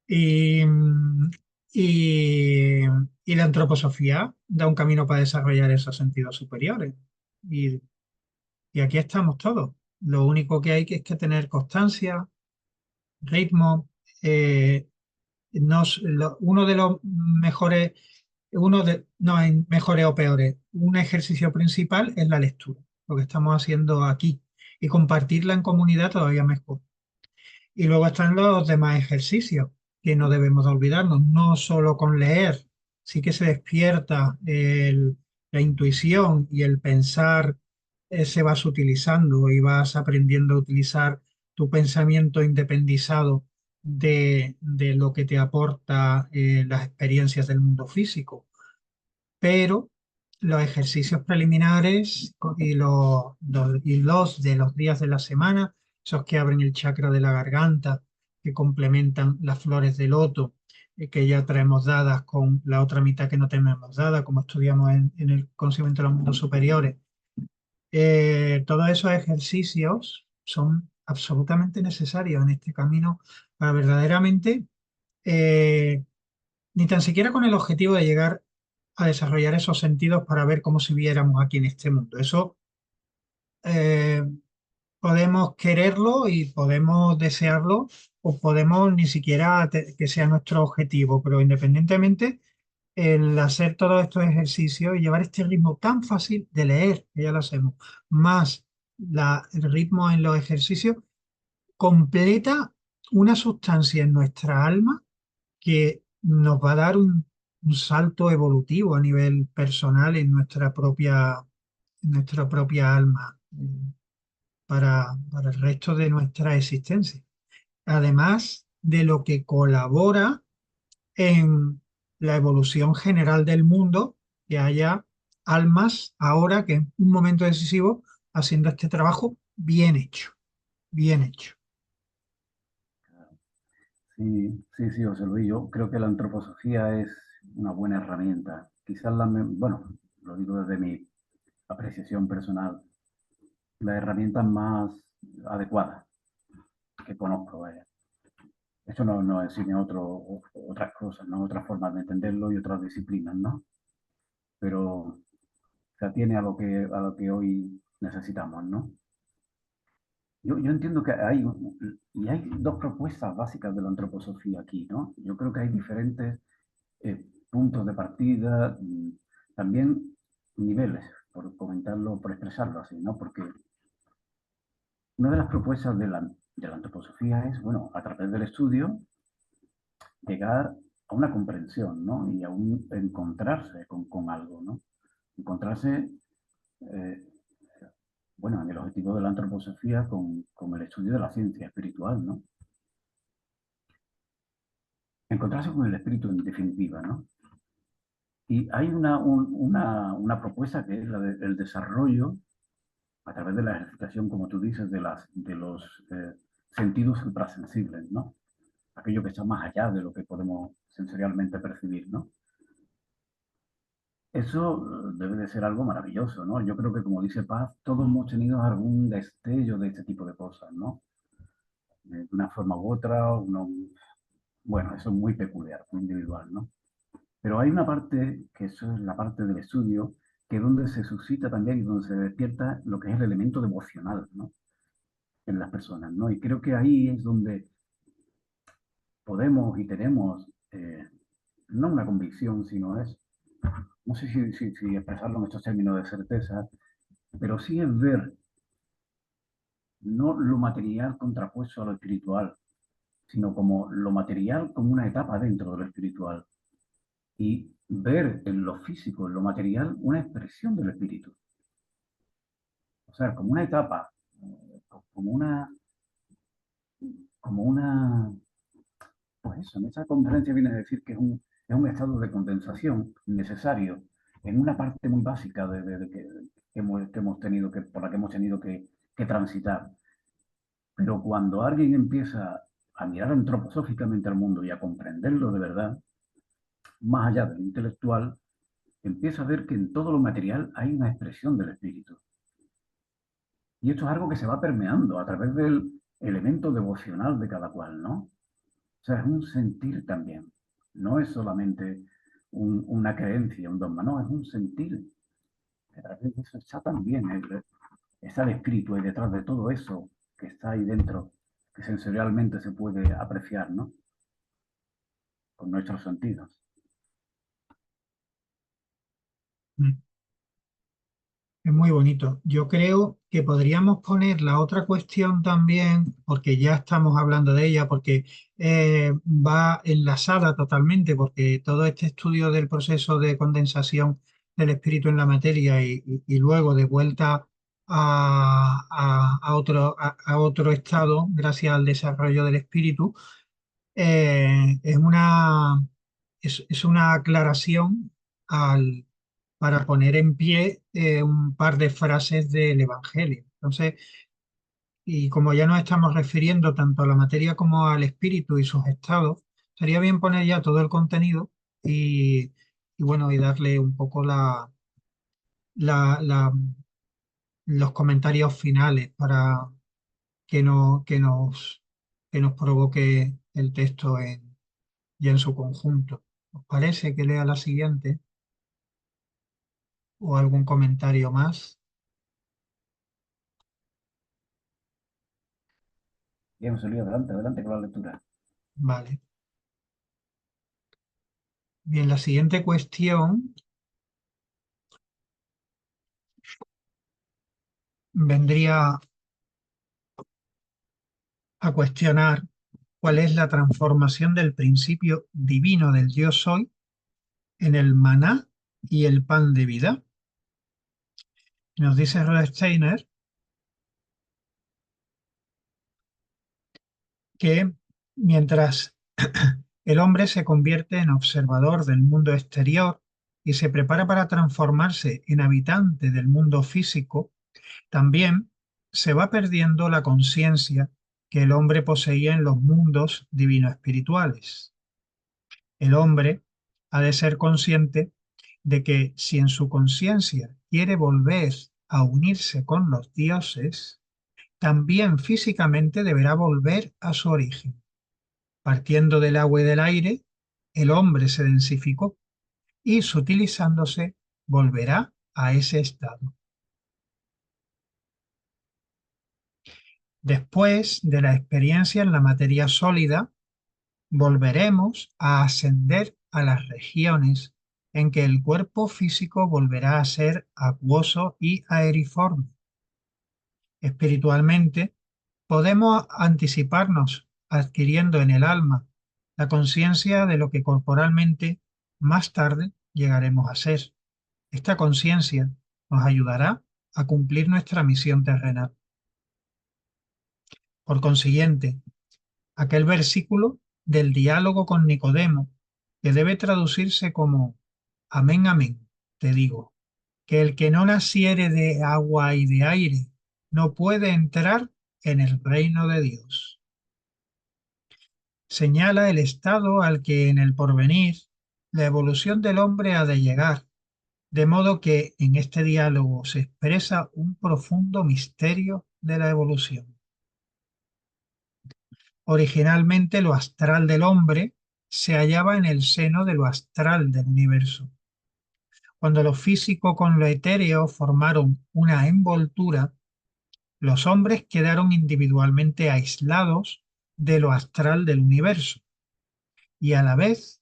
Y, y, y la antroposofía da un camino para desarrollar esos sentidos superiores. Y, y aquí estamos todos. Lo único que hay que es que tener constancia, ritmo. Uno de los mejores, no hay mejores o peores. Un ejercicio principal es la lectura, lo que estamos haciendo aquí. Y compartirla en comunidad todavía mejor. Y luego están los demás ejercicios que no debemos de olvidarnos, no solo con leer, sí que se despierta la intuición y el pensar se vas utilizando y vas aprendiendo a utilizar tu pensamiento independizado de lo que te aporta las experiencias del mundo físico. Pero los ejercicios preliminares y los de los días de la semana, esos que abren el chakra de la garganta, que complementan las flores de loto, que ya traemos dadas con la otra mitad que no tenemos dada, como estudiamos en el conocimiento de los mundos superiores. Todos esos ejercicios son absolutamente necesarios en este camino para verdaderamente eh, ni tan siquiera con el objetivo de llegar a desarrollar esos sentidos para ver cómo si viéramos aquí en este mundo. Eso eh, podemos quererlo y podemos desearlo o podemos ni siquiera que sea nuestro objetivo, pero independientemente, el hacer todos estos ejercicios y llevar este ritmo tan fácil de leer, que ya lo hacemos, más el ritmo en los ejercicios, completa una sustancia en nuestra alma que nos va a dar un salto evolutivo a nivel personal en nuestra propia alma para el resto de nuestra existencia. Además de lo que colabora en la evolución general del mundo, que haya almas ahora que en un momento decisivo haciendo este trabajo bien hecho, bien hecho. Sí, sí, sí, José Luis, yo creo que la antroposofía es una buena herramienta. Quizás bueno, lo digo desde mi apreciación personal, la herramienta más adecuada que conozco. Vaya. Esto nos enseña otras cosas, ¿no? Otras formas de entenderlo y otras disciplinas, ¿no? Pero se atiene a lo que hoy necesitamos, ¿no? Yo entiendo que hay dos propuestas básicas de la antroposofía aquí, ¿no? Yo creo que hay diferentes puntos de partida, también niveles, por comentarlo, por expresarlo así, ¿no? Porque una de las propuestas de la antroposofía es, bueno, a través del estudio, llegar a una comprensión, ¿no? Y a un encontrarse con algo, ¿no? Encontrarse, eh, bueno, en el objetivo de la antroposofía con el estudio de la ciencia espiritual, ¿no? Encontrarse con el espíritu en definitiva, ¿no? Y hay una propuesta que es la del desarrollo a través de la ejercitación, como tú dices, de los sentidos suprasensibles, ¿no? Aquello que está más allá de lo que podemos sensorialmente percibir, ¿no? Eso debe de ser algo maravilloso, ¿no? Yo creo que, como dice Paz, todos hemos tenido algún destello de este tipo de cosas, ¿no? De una forma u otra, bueno, eso es muy peculiar, muy individual, ¿no? Pero hay una parte, que eso es la parte del estudio, que es donde se suscita también y donde se despierta lo que es el elemento devocional, ¿no? En las personas, ¿no? Y creo que ahí es donde podemos y tenemos, no una convicción, sino es, no sé si expresarlo en estos términos de certeza, pero sí es ver no lo material contrapuesto a lo espiritual, sino como lo material como una etapa dentro de lo espiritual y ver en lo físico, en lo material, una expresión del espíritu. O sea, como una etapa, como una, como una, pues eso, en esa conferencia viene a decir que es un estado de condensación necesario en una parte muy básica que hemos tenido por la que hemos tenido que transitar. Pero cuando alguien empieza a mirar antroposóficamente al mundo y a comprenderlo de verdad, más allá del intelectual, empieza a ver que en todo lo material hay una expresión del espíritu. Y esto es algo que se va permeando a través del elemento devocional de cada cual, ¿no? O sea, es un sentir también. No es solamente una creencia, un dogma, no, es un sentir. A través de eso está también está el espíritu ahí detrás de todo eso que está ahí dentro, que sensorialmente se puede apreciar, ¿no? Con nuestros sentidos. Mm. Es muy bonito. Yo creo que podríamos poner la otra cuestión también, porque ya estamos hablando de ella, porque va enlazada totalmente, porque todo este estudio del proceso de condensación del espíritu en la materia y luego de vuelta a otro estado gracias al desarrollo del espíritu, es es una aclaración para poner en pie un par de frases del Evangelio. Entonces, y como ya nos estamos refiriendo tanto a la materia como al espíritu y sus estados, sería bien poner ya todo el contenido y bueno, y darle un poco la- la- los comentarios finales para que, no, que nos provoque el texto y en su conjunto. ¿Os parece que lea la siguiente o algún comentario más? Bien, José, adelante, adelante con la lectura. Vale. Bien, la siguiente cuestión vendría a cuestionar cuál es la transformación del principio divino del yo soy en el maná y el pan de vida. Nos dice Rudolf Steiner que mientras el hombre se convierte en observador del mundo exterior y se prepara para transformarse en habitante del mundo físico, también se va perdiendo la conciencia que el hombre poseía en los mundos divino-espirituales. El hombre ha de ser consciente de que si en su conciencia quiere volver a unirse con los dioses, también físicamente deberá volver a su origen. Partiendo del agua y del aire, el hombre se densificó y sutilizándose volverá a ese estado. Después de la experiencia en la materia sólida, volveremos a ascender a las regiones en que el cuerpo físico volverá a ser acuoso y aeriforme. Espiritualmente, podemos anticiparnos adquiriendo en el alma la conciencia de lo que corporalmente más tarde llegaremos a ser. Esta conciencia nos ayudará a cumplir nuestra misión terrenal. Por consiguiente, aquel versículo del diálogo con Nicodemo, que debe traducirse como amén, amén, te digo, que el que no naciere de agua y de aire no puede entrar en el reino de Dios. Señala el estado al que en el porvenir la evolución del hombre ha de llegar, De modo que en este diálogo se expresa un profundo misterio de la evolución. Originalmente lo astral del hombre se hallaba en el seno de lo astral del universo. Cuando lo físico con lo etéreo formaron una envoltura, los hombres quedaron individualmente aislados de lo astral del universo y a la vez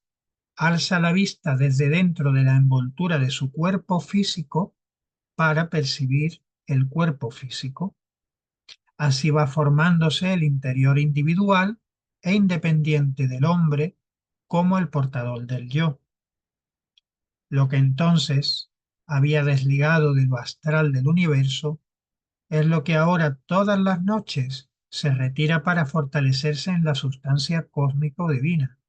alza la vista desde dentro de la envoltura de su cuerpo físico para percibir el cuerpo físico. Así va formándose el interior individual e independiente del hombre como el portador del yo. Lo que entonces había desligado de lo astral del universo es lo que ahora todas las noches se retira para fortalecerse en la sustancia cósmico-divina.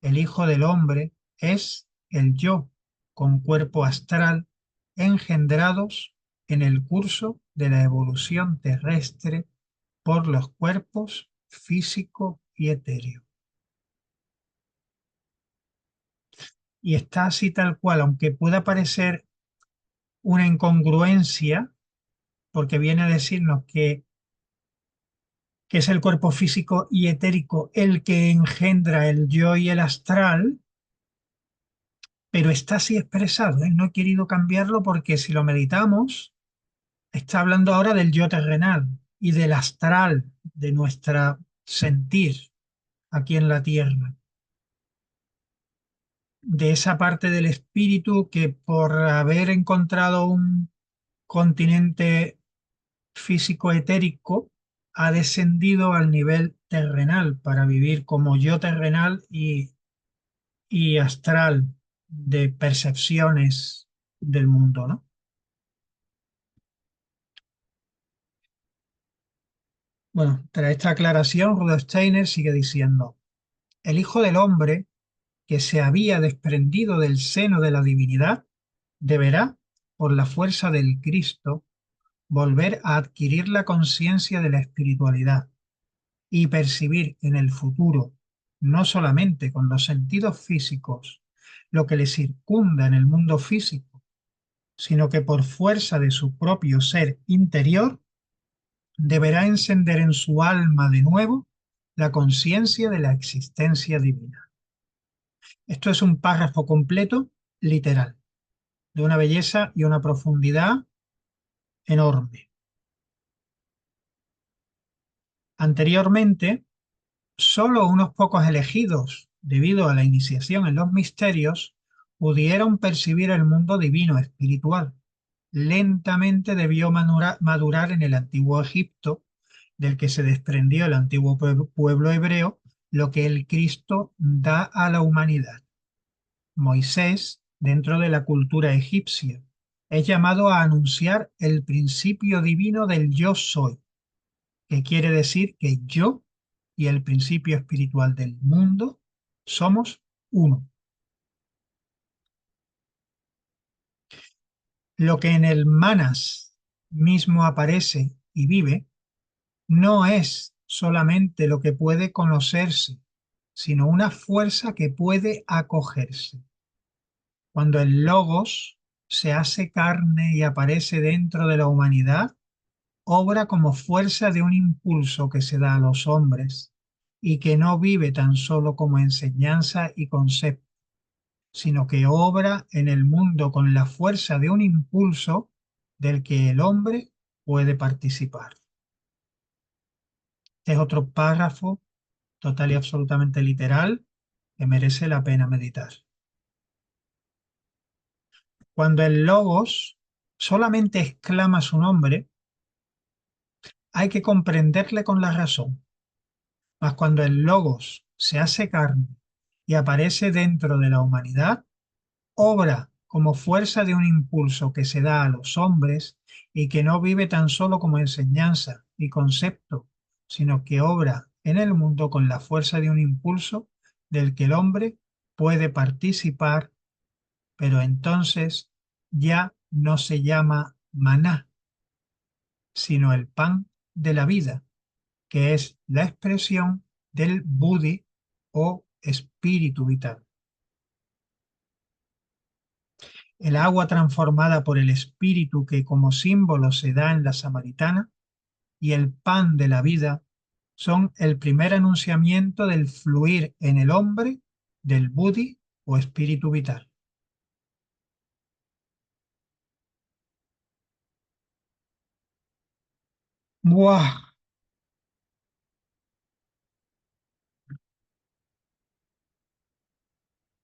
El Hijo del Hombre es el yo con cuerpo astral engendrados en el curso de la evolución terrestre por los cuerpos físico y etéreo. Y está así tal cual, aunque pueda parecer una incongruencia, porque viene a decirnos que es el cuerpo físico y etérico el que engendra el yo y el astral, pero está así expresado, ¿eh? No he querido cambiarlo porque si lo meditamos, está hablando ahora del yo terrenal y del astral, de nuestra sentir aquí en la tierra, de esa parte del espíritu que por haber encontrado un continente físico etérico ha descendido al nivel terrenal para vivir como yo terrenal y astral de percepciones del mundo, ¿no? Bueno, tras esta aclaración, Rudolf Steiner sigue diciendo, el Hijo del Hombre, que se había desprendido del seno de la divinidad, deberá, por la fuerza del Cristo, volver a adquirir la conciencia de la espiritualidad y percibir en el futuro, no solamente con los sentidos físicos, lo que le circunda en el mundo físico, sino que por fuerza de su propio ser interior, deberá encender en su alma de nuevo la conciencia de la existencia divina. Esto es un párrafo completo, literal, de una belleza y una profundidad enorme. Anteriormente, solo unos pocos elegidos, debido a la iniciación en los misterios, pudieron percibir el mundo divino espiritual. Lentamente debió madurar en el antiguo Egipto, del que se desprendió el antiguo pueblo hebreo, lo que el Cristo da a la humanidad. Moisés, dentro de la cultura egipcia, es llamado a anunciar el principio divino del yo soy, que quiere decir que yo y el principio espiritual del mundo somos uno. Lo que en el Manas mismo aparece y vive no es solamente lo que puede conocerse, sino una fuerza que puede acogerse. Cuando el Logos se hace carne y aparece dentro de la humanidad, obra como fuerza de un impulso que se da a los hombres y que no vive tan solo como enseñanza y concepto, sino que obra en el mundo con la fuerza de un impulso del que el hombre puede participar. Este es otro párrafo total y absolutamente literal que merece la pena meditar. Cuando el Logos solamente exclama su nombre, hay que comprenderle con la razón. Mas cuando el Logos se hace carne y aparece dentro de la humanidad, obra como fuerza de un impulso que se da a los hombres y que no vive tan solo como enseñanza y concepto, sino que obra en el mundo con la fuerza de un impulso del que el hombre puede participar, pero entonces ya no se llama maná, sino el pan de la vida, que es la expresión del Budi o espíritu vital. el agua transformada por el Espíritu que como símbolo se da en la Samaritana y el pan de la vida son el primer anunciamiento del fluir en el hombre del Budi o espíritu vital. ¡Buah!